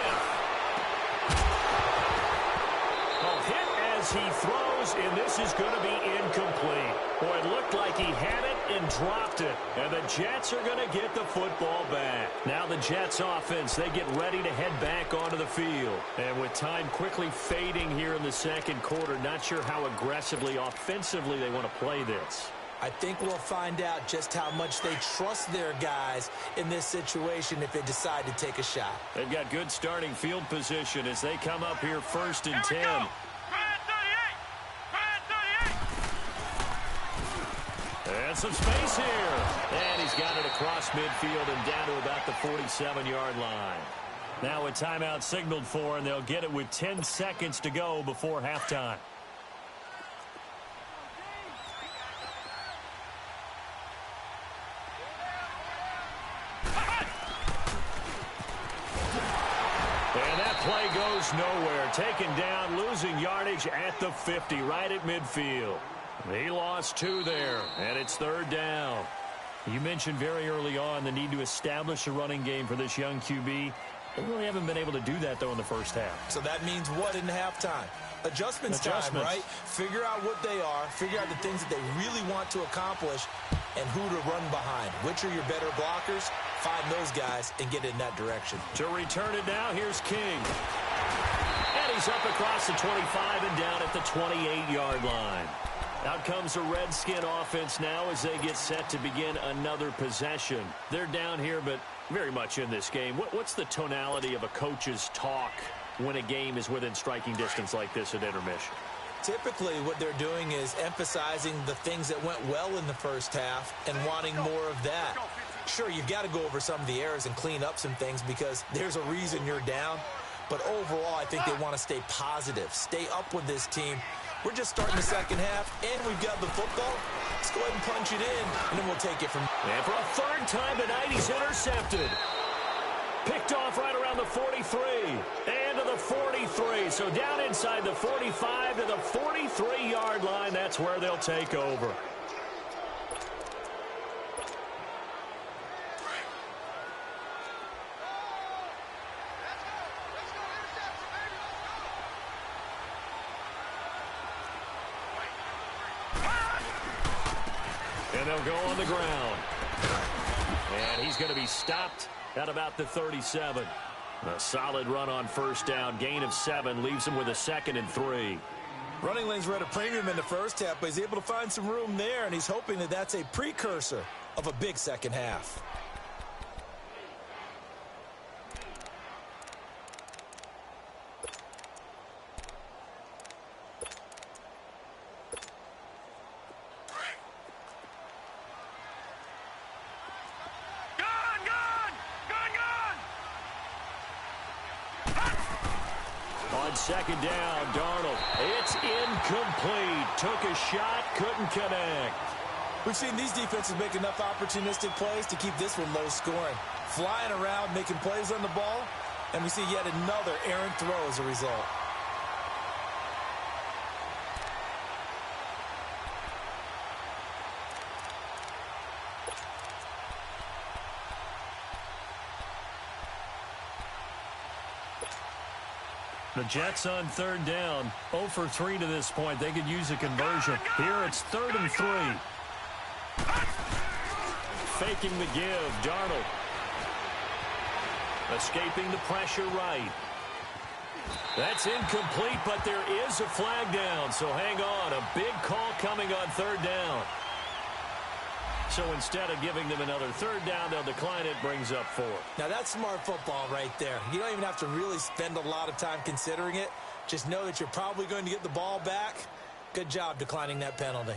A hit as he throws, and this is going to be incomplete. Boy, it looked like he had it and dropped it. And the Jets are going to get the football back. Now the Jets offense, they get ready to head back onto the field. And with time quickly fading here in the 2nd quarter, not sure how aggressively, offensively they want to play this. I think we'll find out just how much they trust their guys in this situation if they decide to take a shot. They've got good starting field position as they come up here 1st and 10. And some space here. And he's got it across midfield and down to about the 47-yard line. Now a timeout signaled for, and they'll get it with 10 seconds to go before halftime. play goes nowhere. Taken down, losing yardage at the 50, right at midfield. He lost 2 there, and it's 3rd down. You mentioned very early on the need to establish a running game for this young QB. They really haven't been able to do that, though, in the first half. So that means what in halftime? Adjustments time, right? Figure out what they are, figure out the things that they really want to accomplish, and who to run behind. Which are your better blockers? Find those guys and get in that direction. To return it now, here's King. And he's up across the 25 and down at the 28-yard line. Out comes the Redskin offense now as they get set to begin another possession. They're down here, but very much in this game. What's the tonality of a coach's talk when a game is within striking distance like this at intermission? Typically, what they're doing is emphasizing the things that went well in the first half and wanting more of that. Sure, you've got to go over some of the errors and clean up some things because there's a reason you're down. But overall, I think they want to stay positive, stay up with this team. We're just starting the second half, and we've got the football. Let's go ahead and punch it in, and then we'll take it from there. And for a 3rd time tonight, he's intercepted. Picked off right around the 43. And to the 43. So down inside the 45 to the 43-yard line. That's where they'll take over. And they'll go on the ground. And he's going to be stopped at about the 37. A solid run on 1st down. Gain of 7 leaves him with a 2nd and 3. Running lanes were at a premium in the first half, but he's able to find some room there, and he's hoping that that's a precursor of a big second half. On 2nd down, Darnold. It's incomplete. Took a shot, couldn't connect. We've seen these defenses make enough opportunistic plays to keep this one low scoring. Flying around, making plays on the ball, and we see yet another errant throw as a result. The Jets on 3rd down, 0 for 3 to this point. They could use a conversion. Here it's 3rd and 3. Faking the give, Darnold. Escaping the pressure right. That's incomplete, but there is a flag down, so hang on. A big call coming on 3rd down. So instead of giving them another 3rd down, they'll decline it, brings up 4. Now that's smart football right there. You don't even have to really spend a lot of time considering it. Just know that you're probably going to get the ball back. Good job declining that penalty.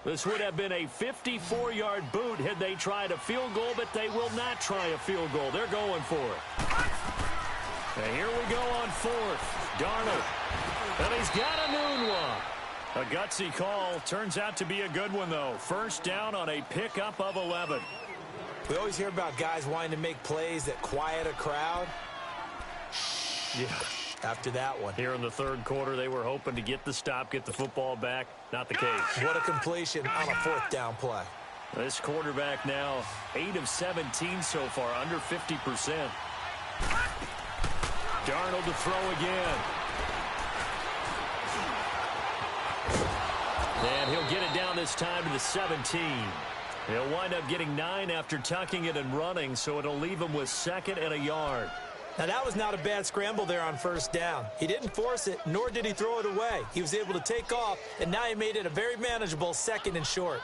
This would have been a 54-yard boot had they tried a field goal, but they will not try a field goal. They're going for it. And here we go on 4th. Darnold. And he's got a noon one. A gutsy call. Turns out to be a good one, though. 1st down on a pickup of 11. We always hear about guys wanting to make plays that quiet a crowd. Yeah. After that one. Here in the 3rd quarter, they were hoping to get the stop, get the football back. Not the case. What a completion on a 4th down play. This quarterback now 8 of 17 so far, under 50%. Darnold to throw again. And he'll get it down this time to the 17. He'll wind up getting 9 after tucking it and running, so it'll leave him with 2nd and a yard. Now, that was not a bad scramble there on 1st down. He didn't force it, nor did he throw it away. He was able to take off, and now he made it a very manageable 2nd and short.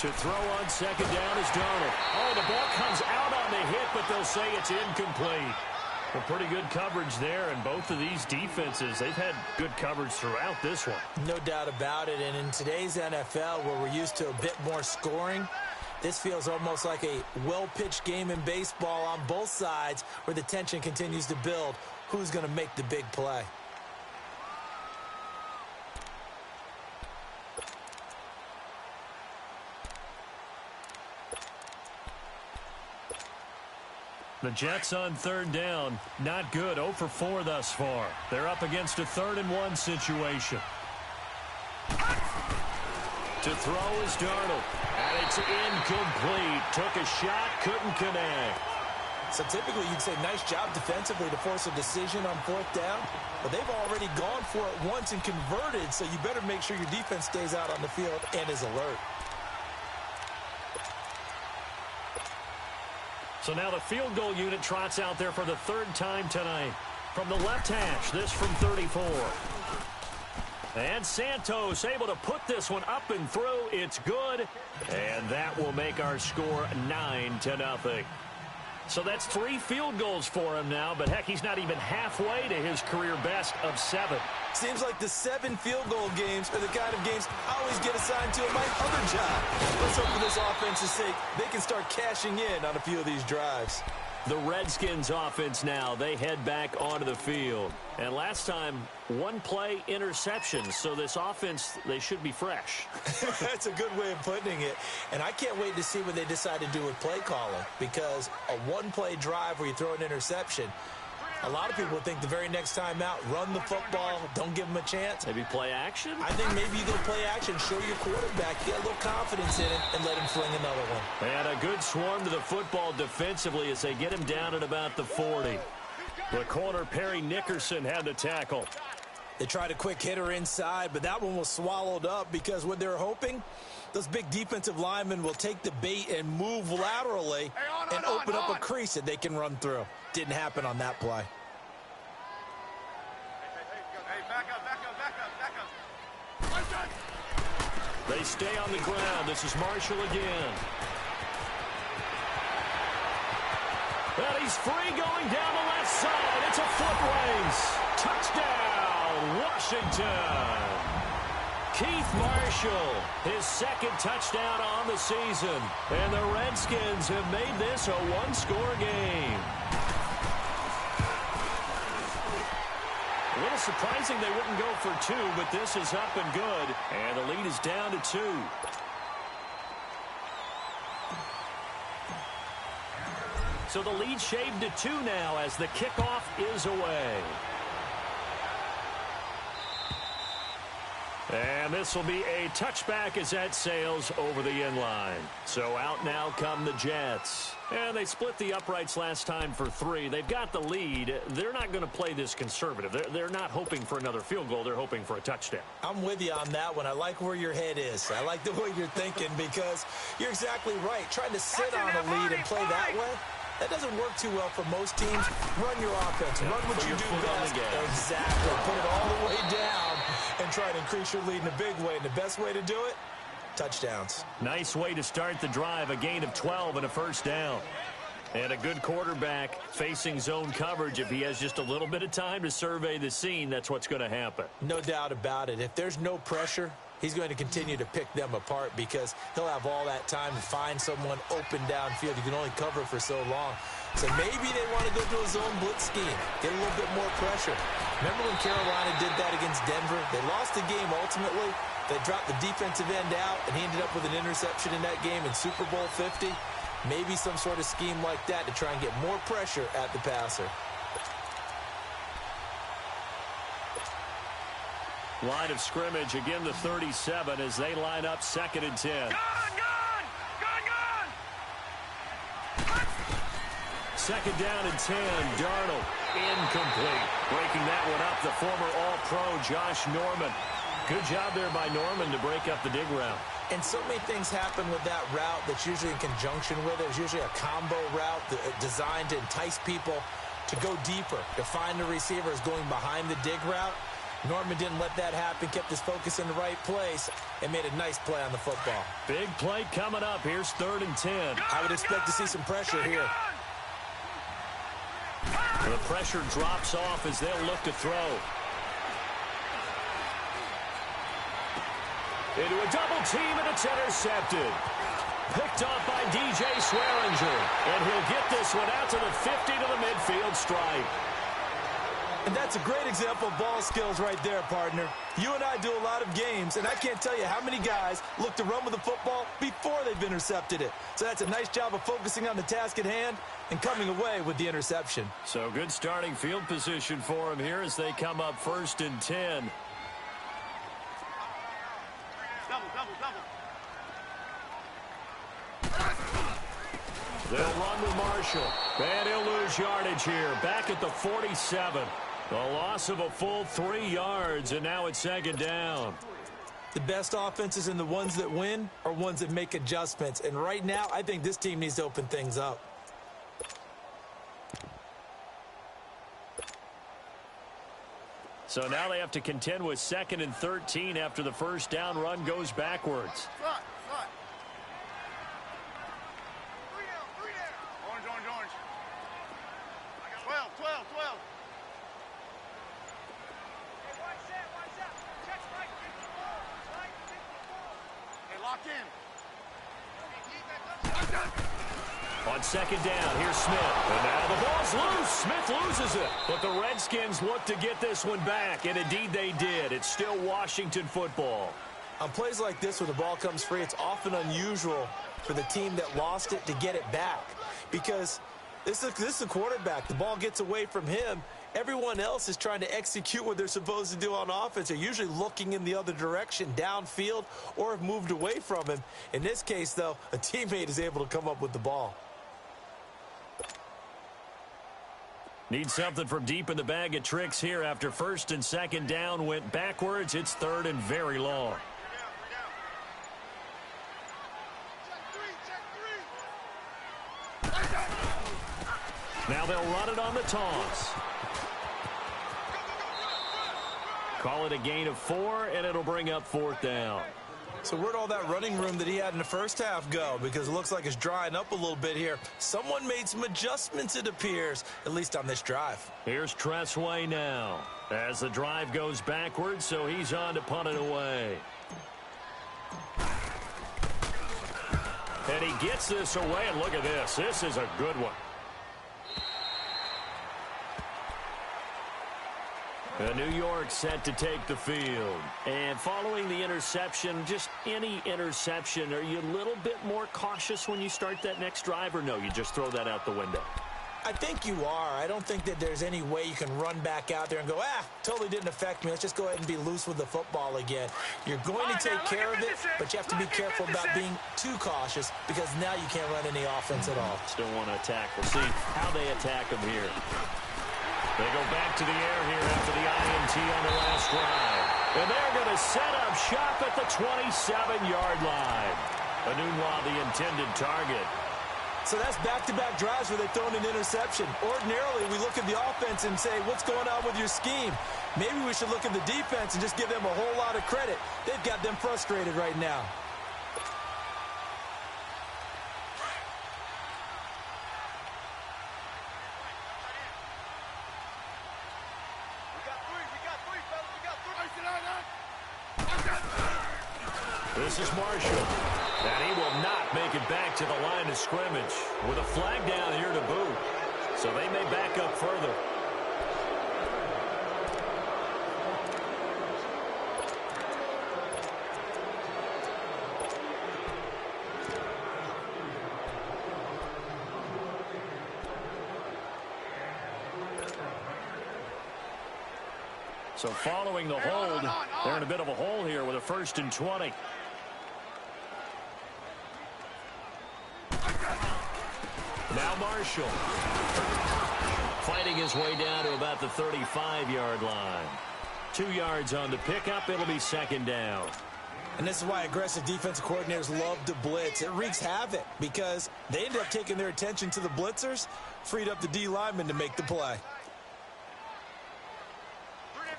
To throw on second down is Darnold. Oh, the ball comes out on the hit, but they'll say it's incomplete. Well, pretty good coverage there, and both of these defenses, they've had good coverage throughout this one. No doubt about it, and in today's NFL, where we're used to a bit more scoring, this feels almost like a well-pitched game in baseball on both sides where the tension continues to build. Who's going to make the big play? The Jets on third down. Not good. 0 for 4 thus far. They're up against a 3rd-and-1 situation. To throw is Darnold. And it's incomplete. Took a shot, couldn't connect. So typically you'd say nice job defensively to force a decision on 4th down. But they've already gone for it once and converted, so you better make sure your defense stays out on the field and is alert. So now the field goal unit trots out there for the 3rd time tonight. From the left hash, this from 34. And Santos able to put this one up and through. It's good. And that will make our score 9-0. So that's 3 field goals for him now, but heck, he's not even halfway to his career best of 7. Seems like the 7 field goal games are the kind of games I always get assigned to in my other job. Let's hope for this offense's sake they can start cashing in on a few of these drives. The Redskins offense now, they head back onto the field. And last time, 1-play interception. So this offense, they should be fresh. That's a good way of putting it. And I can't wait to see what they decide to do with play calling. Because a 1-play drive where you throw an interception, a lot of people think the very next time out, run the football, don't give them a chance. Maybe play action? I think maybe you go play action, show your quarterback, get a little confidence in him, and let him fling another one. And a good swarm to the football defensively as they get him down at about the 40. The corner, Perry Nickerson, had the tackle. They tried a quick hitter inside, but that one was swallowed up because what they're hoping, those big defensive linemen will take the bait and move laterally and open up a crease that they can run through. Didn't happen on that play. Hey, back up. They stay on the ground. This is Marshall again. Well, he's free going down the left side. It's a foot race. Touchdown, Washington. Keith Marshall, his 2nd touchdown on the season. And the Redskins have made this a 1-score game. A little surprising they wouldn't go for 2, but this is up and good. And the lead is down to 2. So the lead shaved to 2 now as the kickoff is away. And this will be a touchback as that sails over the inline. So out now come the Jets. And they split the uprights last time for 3. They've got the lead. They're not going to play this conservative. They're not hoping for another field goal. They're hoping for a touchdown. I'm with you on that one. I like where your head is. I like the way you're thinking because you're exactly right. Trying to sit on a lead and play that way, that doesn't work too well for most teams. Run your offense. Run what you do best. Exactly. Put it all the way down and try to increase your lead in a big way. And the best way to do it, touchdowns. Nice way to start the drive. A gain of 12 and a 1st down. And a good quarterback facing zone coverage. If he has just a little bit of time to survey the scene, that's what's going to happen. No doubt about it. If there's no pressure, he's going to continue to pick them apart because he'll have all that time to find someone open downfield. You can only cover for so long. So maybe they want to go to a zone blitz scheme, get a little bit more pressure. Remember when Carolina did that against Denver? They lost the game ultimately. They dropped the defensive end out, and he ended up with an interception in that game in Super Bowl 50. Maybe some sort of scheme like that to try and get more pressure at the passer. Line of scrimmage, again the 37 as they line up 2nd and 10. Gone! 2nd down and 10. Darnold, incomplete. Breaking that one up, the former All-Pro Josh Norman. Good job there by Norman to break up the dig route. And so many things happen with that route that's usually in conjunction with it. It's usually a combo route designed to entice people to go deeper, to find the receivers going behind the dig route. Norman didn't let that happen, kept his focus in the right place, and made a nice play on the football. Big play coming up. Here's 3rd and 10. I would expect to see some pressure here. The pressure drops off as they'll look to throw. Into a double team, and it's intercepted. Picked off by DJ Swearinger. And he'll get this one out to the 50 to the midfield stripe. And that's a great example of ball skills right there, partner. You and I do a lot of games, and I can't tell you how many guys look to run with the football before they've intercepted it. So that's a nice job of focusing on the task at hand and coming away with the interception. So good starting field position for him here as they come up 1st and 10. They'll run with Marshall. And he'll lose yardage here. Back at the 47. A loss of a full 3 yards, and now it's 2nd down. The best offenses and the ones that win are ones that make adjustments. And right now, I think this team needs to open things up. So now they have to contend with 2nd and 13 after the first down run goes backwards. Orange. 12. Hey, lock in. On 2nd down, here's Smith. And now the ball's loose. Smith loses it. But the Redskins look to get this one back, and indeed they did. It's still Washington football. On plays like this where the ball comes free, it's often unusual for the team that lost it to get it back. Because this is a quarterback. The ball gets away from him. Everyone else is trying to execute what they're supposed to do on offense. They're usually looking in the other direction, downfield, or have moved away from him. In this case, though, a teammate is able to come up with the ball. Need something from deep in the bag of tricks here after 1st and 2nd down went backwards. It's 3rd and very long. Now they'll run it on the toss. Call it a gain of 4, and it'll bring up 4th down. So where'd all that running room that he had in the first half go? Because it looks like it's drying up a little bit here. Someone made some adjustments, it appears, at least on this drive. Here's Tressway now as the drive goes backwards, so he's on to punt it away. And he gets this away, and look at this. This is a good one. New York set to take the field. And following the interception, just any interception, are you a little bit more cautious when you start that next drive, or no, you just throw that out the window? I think you are. I don't think that there's any way you can run back out there and go, totally didn't affect me. Let's just go ahead and be loose with the football again. You're going to take care of it, but you have to be careful about being too cautious because now you can't run any offense at all. Still want to attack. We'll see how they attack them here. They go back to the air here after the INT on the last drive. And they're going to set up shop at the 27-yard line. Anunwa, the intended target. So that's back-to-back drives where they've thrown an interception. Ordinarily, we look at the offense and say, what's going on with your scheme? Maybe we should look at the defense and just give them a whole lot of credit. They've got them frustrated right now. This is Marshall. And he will not make it back to the line of scrimmage with a flag down here to boot. So they may back up further. So following the hold, they're in a bit of a hole here with a 1st and 20. Now Marshall fighting his way down to about the 35-yard line. 2 yards on the pickup. It'll be 2nd down. And this is why aggressive defensive coordinators love to blitz. It wreaks havoc because they end up taking their attention to the blitzers, freed up the D lineman to make the play. Orange.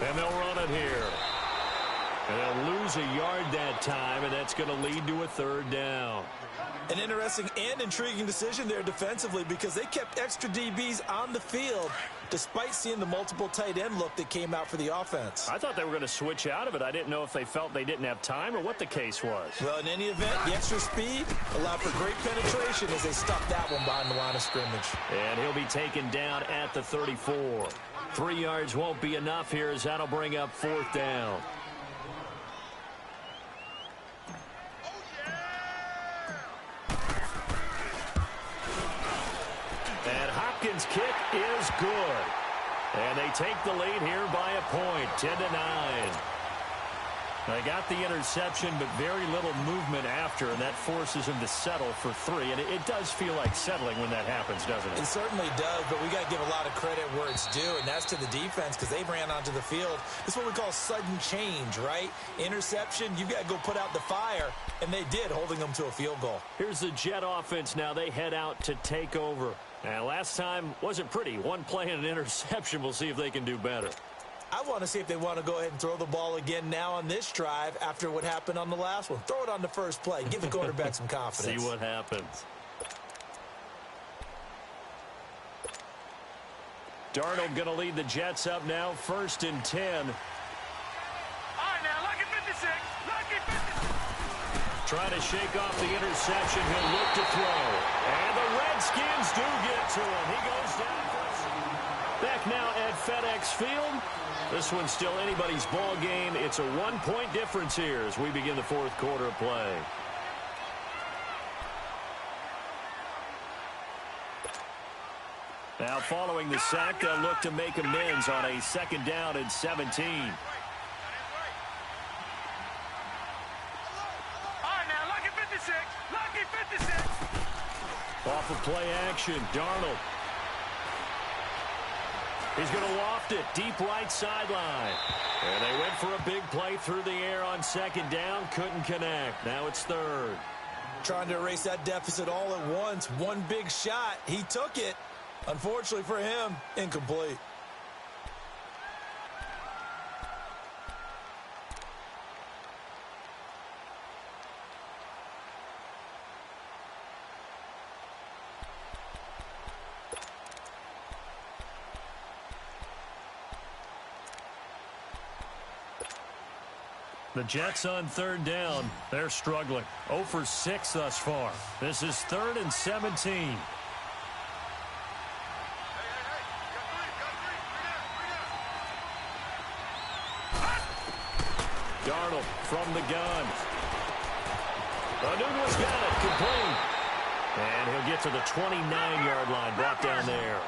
And they'll run it here. And they'll lose a yard that time, and that's going to lead to a third down. An interesting and intriguing decision there defensively because they kept extra DBs on the field despite seeing the multiple tight end look that came out for the offense. I thought they were going to switch out of it. I didn't know if they felt they didn't have time or what the case was. Well, in any event, the extra speed allowed for great penetration as they stuffed that one behind the line of scrimmage. And he'll be taken down at the 34. 3 yards won't be enough here as that'll bring up fourth down. And Hopkins' kick is good. And they take the lead here by a point, 10-9. They got the interception, but very little movement after, and that forces them to settle for 3. And it does feel like settling when that happens, doesn't it? It certainly does, but we got to give a lot of credit where it's due, and that's to the defense because they ran onto the field. This is what we call sudden change, right? Interception, you got to go put out the fire, and they did, holding them to a field goal. Here's the Jet offense now. They head out to take over. And last time wasn't pretty. One play and an interception. We'll see if they can do better. I want to see if they want to go ahead and throw the ball again now on this drive after what happened on the last one. Throw it on the first play. Give the quarterback some confidence. See what happens. Darnold going to lead the Jets up now, 1st and 10. All right, now, lucky 56. Lucky 56. Trying to shake off the interception. He'll look to throw. And the Redskins do get to him. He goes down. Back now at FedEx Field. This one's still anybody's ball game. It's a 1-point difference here as we begin the fourth quarter of play. Now following the sack, they'll look to make amends on a 2nd down and 17. Off of play action, Darnold. He's going to loft it deep right sideline. And they went for a big play through the air on 2nd down. Couldn't connect. Now it's 3rd. Trying to erase that deficit all at once. One big shot. He took it. Unfortunately for him, incomplete. The Jets on 3rd down. They're struggling. 0 for 6 thus far. This is 3rd and 17. Darnold from the gun. Nunez got it. Complete. And he'll get to the 29-yard line. Brought down there.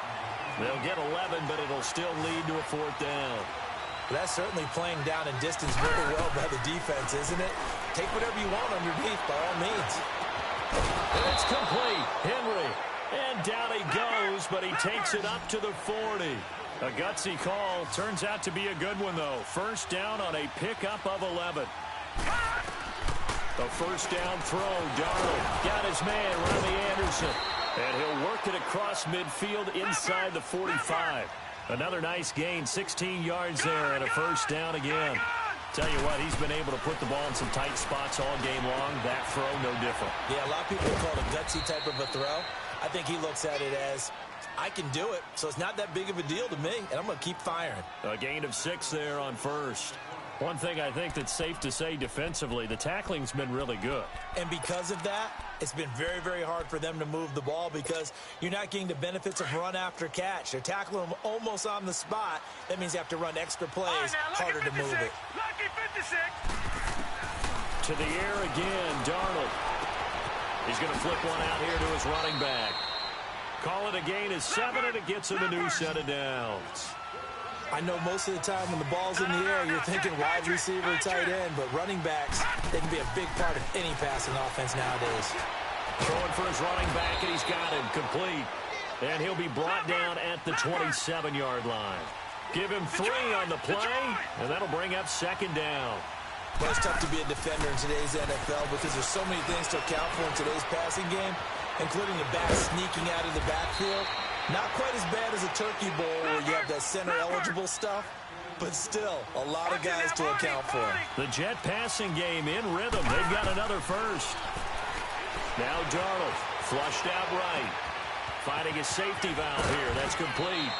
They'll get 11, but it'll still lead to a 4th down. That's certainly playing down in distance very well by the defense, isn't it? Take whatever you want underneath, by all means. And it's complete. Henry. And down he goes, but he takes it up to the 40. A gutsy call. Turns out to be a good one, though. 1st down on a pickup of 11. The 1st down throw. Darnold got his man, Ronnie Anderson. And he'll work it across midfield inside the 45. Another nice gain, 16 yards there and a 1st down again. Tell you what, he's been able to put the ball in some tight spots all game long. That throw, no different. Yeah, a lot of people call it a gutsy type of a throw. I think he looks at it as, I can do it, so it's not that big of a deal to me, and I'm going to keep firing. A gain of 6 there on 1st. One thing I think that's safe to say defensively, the tackling's been really good. And because of that, it's been very, very hard for them to move the ball because you're not getting the benefits of run after catch. They're tackling them almost on the spot. That means you have to run extra plays, harder to move it. Lucky 56. To the air again, Darnold. He's going to flip one out here to his running back. Call it a gain of 7, and it gets him a new set of downs. I know most of the time when the ball's in the air, you're thinking wide receiver, tight end, but running backs, they can be a big part of any passing offense nowadays. Throwing for his running back, and he's got him complete. And he'll be brought down at the 27-yard line. Give him 3 on the play, and that'll bring up 2nd down. Well, it's tough to be a defender in today's NFL because there's so many things to account for in today's passing game, including the back sneaking out of the backfield. Not quite as bad as a turkey bowl where you have that center-eligible stuff, but still, a lot of guys to account for. The Jet passing game in rhythm. They've got another first. Now Darnold, flushed out right. Finding a safety valve here. That's complete.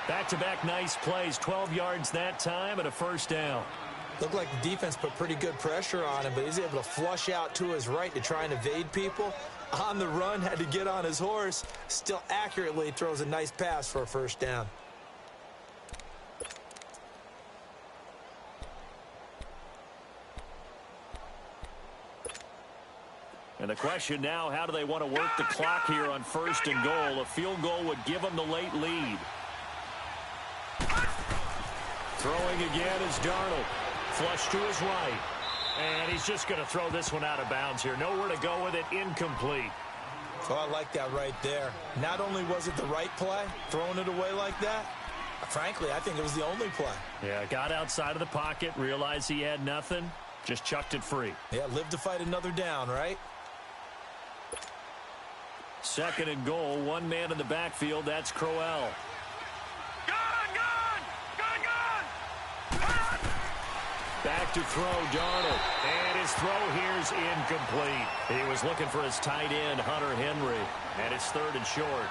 Back-to-back nice plays. 12 yards that time and a first down. Looked like the defense put pretty good pressure on him, but he's able to flush out to his right to try and evade people. On the run, had to get on his horse. Still accurately throws a nice pass for a first down. And the question now, how do they want to work the clock here on first and goal? A field goal would give them the late lead. Throwing again is Darnold. Flush to his right. And he's just going to throw this one out of bounds here. Nowhere to go with it. Incomplete. Oh, I like that right there. Not only was it the right play, throwing it away like that, frankly, I think it was the only play. Yeah, got outside of the pocket, realized he had nothing, just chucked it free. Yeah, live to fight another down, right? Second and goal, one man in the backfield, that's Crowell. Back to throw, Darnold. And his throw here's incomplete. He was looking for his tight end, Hunter Henry. And it's third and short.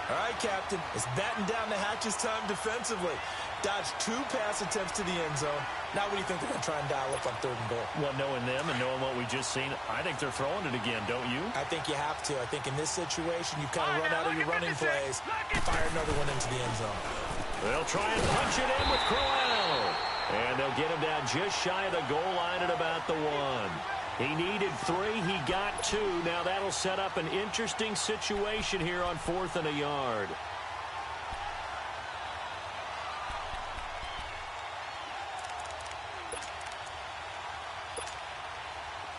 All right, Captain. It's batten down the hatches time defensively. Dodged 2 pass attempts to the end zone. Now what do you think they're going to try and dial up on third and goal? Well, knowing them and knowing what we just seen, I think they're throwing it again, don't you? I think you have to. I think in this situation, you kind of run out of your running plays, fire another one into the end zone. They'll try and punch it in with Crowell. And they'll get him down just shy of the goal line at about the 1. He needed 3. He got 2. Now that'll set up an interesting situation here on 4th and a yard.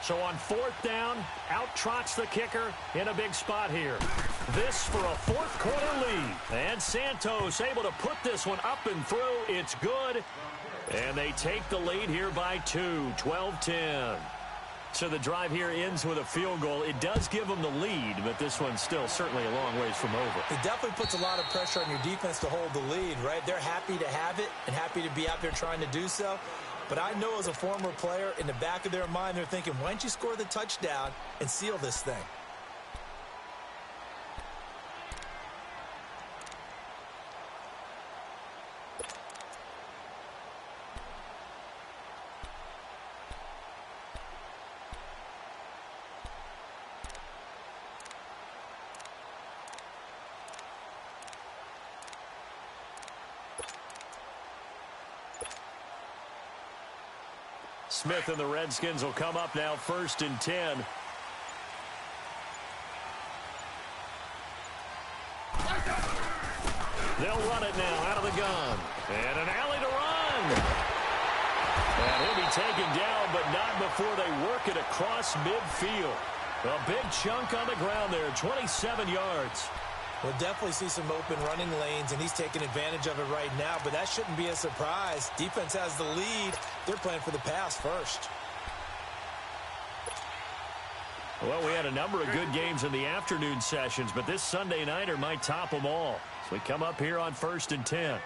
So on 4th down, out trots the kicker in a big spot here. This for a 4th quarter lead. And Santos able to put this one up and through. It's good. And they take the lead here by 2, 12-10. So the drive here ends with a field goal. It does give them the lead, but this one's still certainly a long ways from over. It definitely puts a lot of pressure on your defense to hold the lead, right? They're happy to have it and happy to be out there trying to do so. But I know as a former player, in the back of their mind, they're thinking, why don't you score the touchdown and seal this thing? Smith and the Redskins will come up now 1st and 10. They'll run it now out of the gun. And an alley to run. And he'll be taken down, but not before they work it across midfield. A big chunk on the ground there, 27 yards. We'll definitely see some open running lanes, and he's taking advantage of it right now, but that shouldn't be a surprise. Defense has the lead. They're playing for the pass first. Well, we had a number of good games in the afternoon sessions, but this Sunday nighter might top them all. So we come up here on 1st and 10.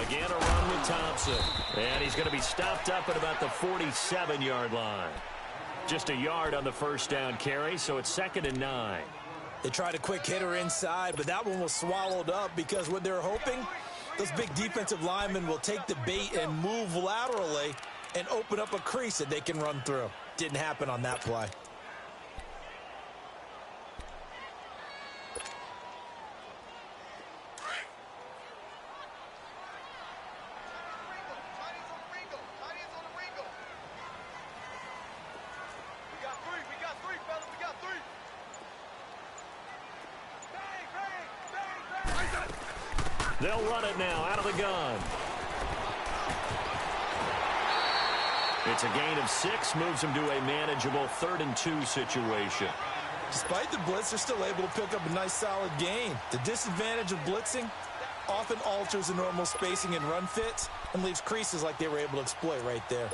Again, a run with Thompson. And he's going to be stopped up at about the 47-yard line. Just a yard on the first down carry, so it's 2nd and 9. They tried a quick hitter inside, but that one was swallowed up because what they're hoping, those big defensive linemen will take the bait and move laterally and open up a crease that they can run through. Didn't happen on that play. They'll run it now out of the gun. It's a gain of 6, moves them to a manageable 3rd and 2 situation. Despite the blitz, they're still able to pick up a nice solid gain. The disadvantage of blitzing often alters the normal spacing and run fits and leaves creases like they were able to exploit right there.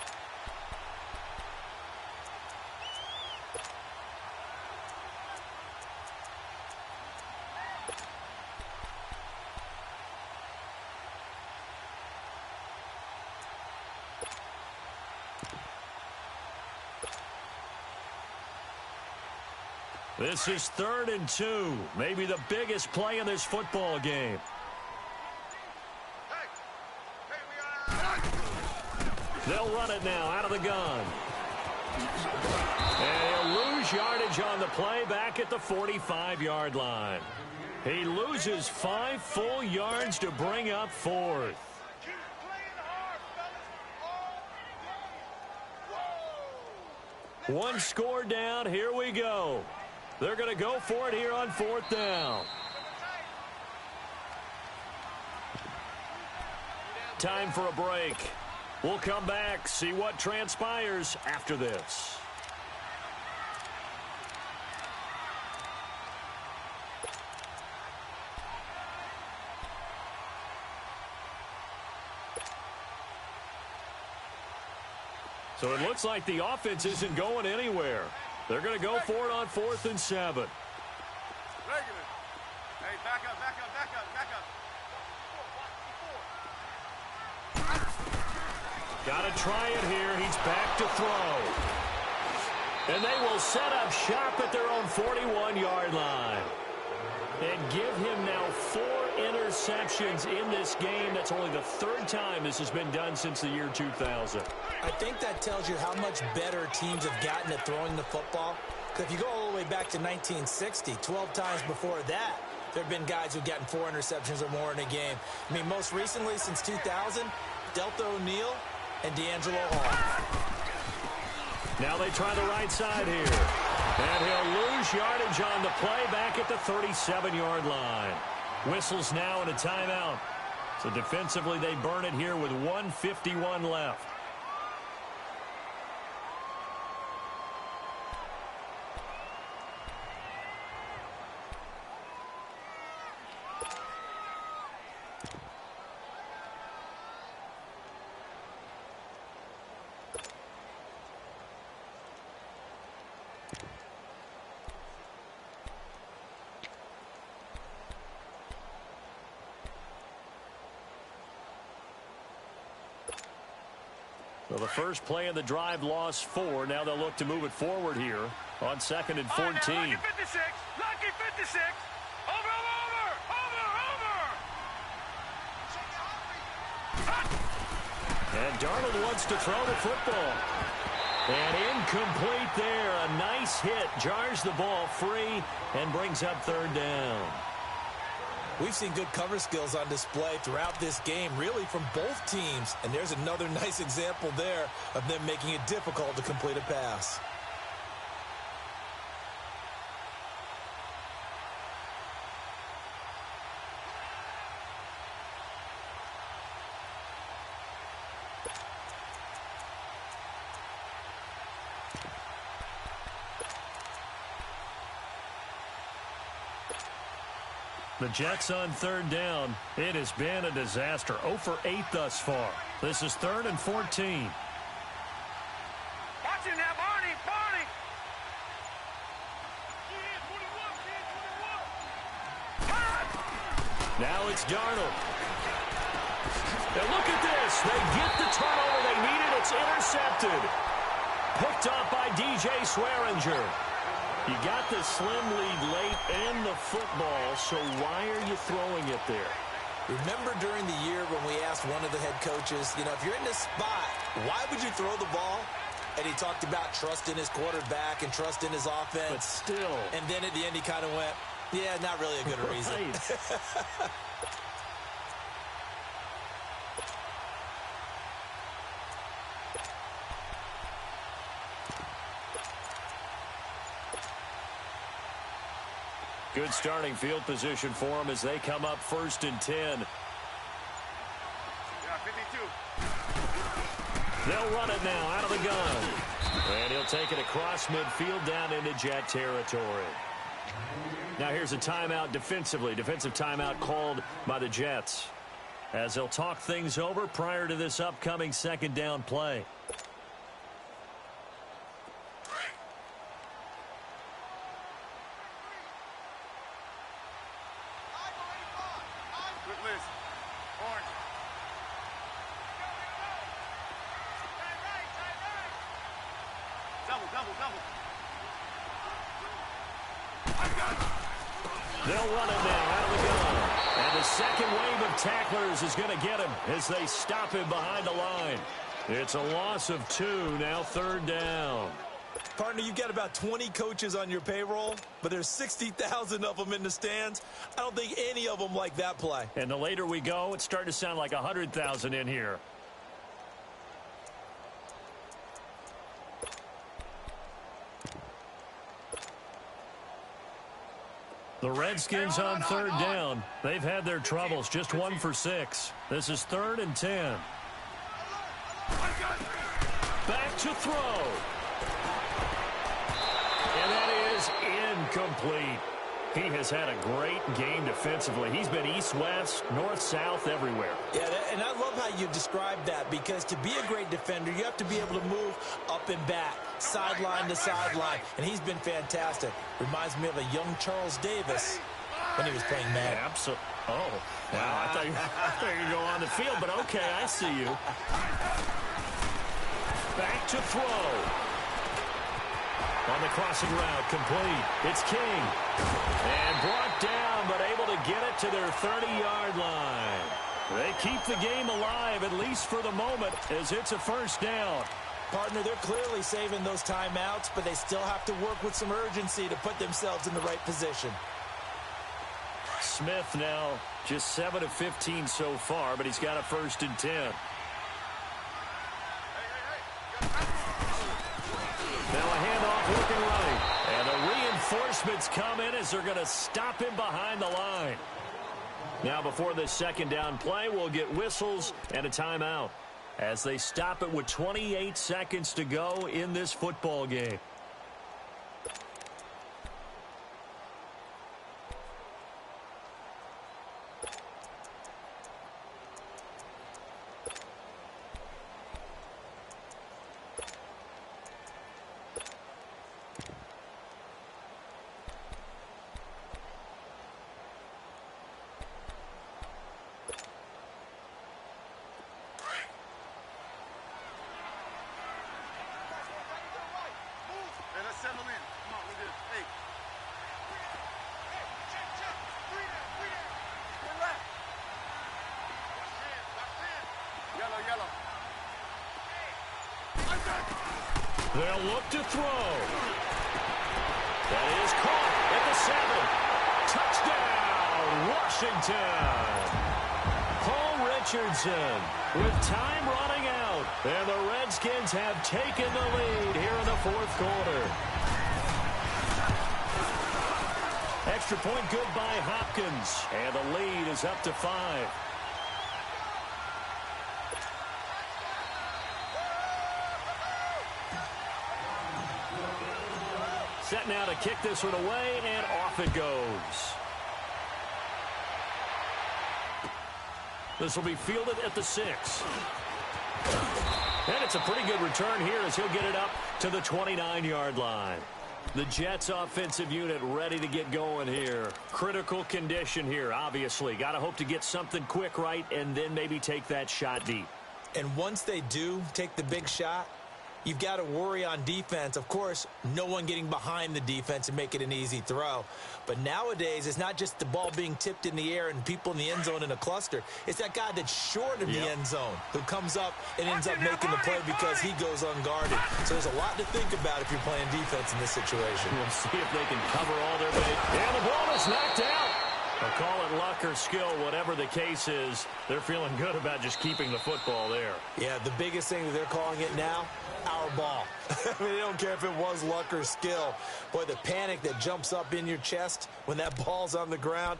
This is 3rd and 2. Maybe the biggest play in this football game. They'll run it now out of the gun. And he'll lose yardage on the play back at the 45-yard line. He loses 5 full yards to bring up 4th. One score down. Here we go. They're going to go for it here on 4th down. Time for a break. We'll come back, see what transpires after this. So it looks like the offense isn't going anywhere. They're going to go for it on 4th and 7. Regular. Hey, back up, back up, back up, back up. Got to try it here. He's back to throw. And they will set up shop at their own 41-yard line. And give him now 4 interceptions in this game. That's only the 3rd time this has been done since the year 2000. I think that tells you how much better teams have gotten at throwing the football. Because if you go all the way back to 1960, 12 times before that, there have been guys who've gotten 4 interceptions or more in a game. I mean, most recently, since 2000, Delta O'Neal and D'Angelo Hall. Now they try the right side here. And he'll lose yardage on the play back at the 37-yard line. Whistles now and a timeout. So defensively, they burn it here with 1:51 left. So the first play of the drive lost 4. Now they'll look to move it forward here on 2nd and 14. Lucky 56. Lucky 56. Over, over, over, over. And Darnold wants to throw the football. And incomplete there. A nice hit. Jars the ball free and brings up 3rd down. We've seen good cover skills on display throughout this game, really from both teams. And there's another nice example there of them making it difficult to complete a pass. The Jets on 3rd down. It has been a disaster. 0 for 8 thus far. This is 3rd and 14. Watch him now, Barney, Barney. Now it's Darnold. And look at this. They get the turnover they needed. It's intercepted. Picked up by DJ Swearinger. You got the slim lead late and the football, so why are you throwing it there? Remember during the year when we asked one of the head coaches, you know, if you're in this spot, why would you throw the ball? And he talked about trust in his quarterback and trust in his offense. But still. And then at the end he kind of went, yeah, not really a good reason. Good starting field position for them as they come up 1st and 10. Yeah, 52. They'll run it now out of the gun. And he'll take it across midfield down into Jet territory. Now here's a timeout defensively. Defensive timeout called by the Jets as they'll talk things over prior to this upcoming 2nd down play. They'll run it now out of the gun. And the second wave of tacklers is going to get him as they stop him behind the line. It's a loss of 2, now third down. Partner, you've got about 20 coaches on your payroll, but there's 60,000 of them in the stands. I don't think any of them like that play. And the later we go, it's starting to sound like 100,000 in here. The Redskins on third down. They've had their troubles, just 1 for 6. This is 3rd and 10. Back to throw. And that is incomplete. He has had a great game defensively. He's been east-west, north-south, everywhere. Yeah, and I love how you described that, because to be a great defender, you have to be able to move up and back, sideline to sideline, and he's been fantastic. Reminds me of a young Charles Davis when he was playing Madden. Absolutely. Oh, wow. I thought you could go on the field, but okay, I see you. Back to throw. On the crossing route, complete. It's King. And brought down, but able to get it to their 30-yard line. They keep the game alive, at least for the moment, as it's a first down. Partner, they're clearly saving those timeouts, but they still have to work with some urgency to put themselves in the right position. Smith now just 7 of 15 so far, but he's got a 1st and 10. Now a handoff looking right. And the reinforcements come in as they're going to stop him behind the line. Now before this second down play, we'll get whistles and a timeout as they stop it with 28 seconds to go in this football game. They'll look to throw. That is caught at the 7. Touchdown, Washington. Paul Richardson with time running out. And the Redskins have taken the lead here in the 4th quarter. Extra point good by Hopkins. And the lead is up to 5. Set now to kick this one away, and off it goes. This will be fielded at the 6. And it's a pretty good return here as he'll get it up to the 29-yard line. The Jets offensive unit ready to get going here. Critical condition here, obviously. Got to hope to get something quick right and then maybe take that shot deep. And once they do take the big shot, you've got to worry on defense. Of course, no one getting behind the defense and make it an easy throw. But nowadays, it's not just the ball being tipped in the air and people in the end zone in a cluster. It's that guy that's short of the end zone who comes up and ends up making the play because he goes unguarded. So there's a lot to think about if you're playing defense in this situation. We'll see if they can cover all their base. And the ball is knocked out. I'll call it luck or skill, whatever the case is. They're feeling good about just keeping the football there. Yeah, the biggest thing that they're calling it now, our ball. I mean, they don't care if it was luck or skill. Boy, the panic that jumps up in your chest when that ball's on the ground,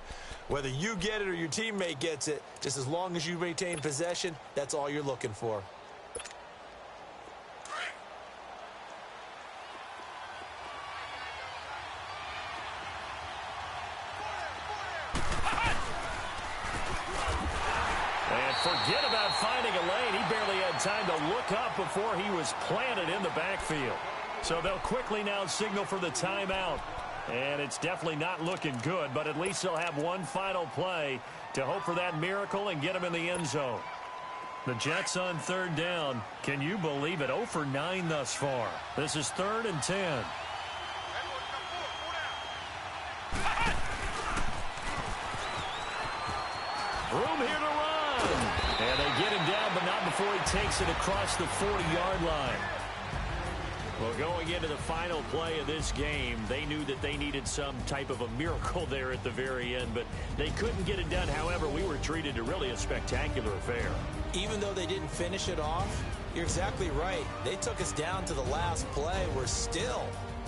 whether you get it or your teammate gets it, just as long as you maintain possession, that's all you're looking for. Forget about finding a lane. He barely had time to look up before he was planted in the backfield. So they'll quickly now signal for the timeout. And it's definitely not looking good, but at least they'll have one final play to hope for that miracle and get him in the end zone. The Jets on third down. Can you believe it? 0 for 9 thus far. This is 3rd and 10. Room here to run. And they get him down, but not before he takes it across the 40-yard line. Well, going into the final play of this game, they knew that they needed some type of a miracle there at the very end, but they couldn't get it done. However, we were treated to really a spectacular affair. Even though they didn't finish it off, you're exactly right. They took us down to the last play. We're still,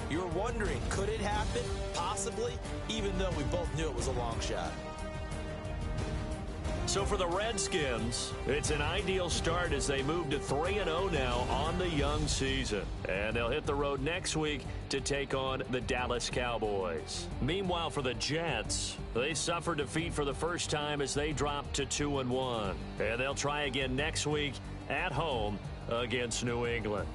you're wondering, could it happen? Possibly, even though we both knew it was a long shot. So for the Redskins, it's an ideal start as they move to 3-0 now on the young season. And they'll hit the road next week to take on the Dallas Cowboys. Meanwhile, for the Jets, they suffered defeat for the first time as they dropped to 2-1. And they'll try again next week at home against New England.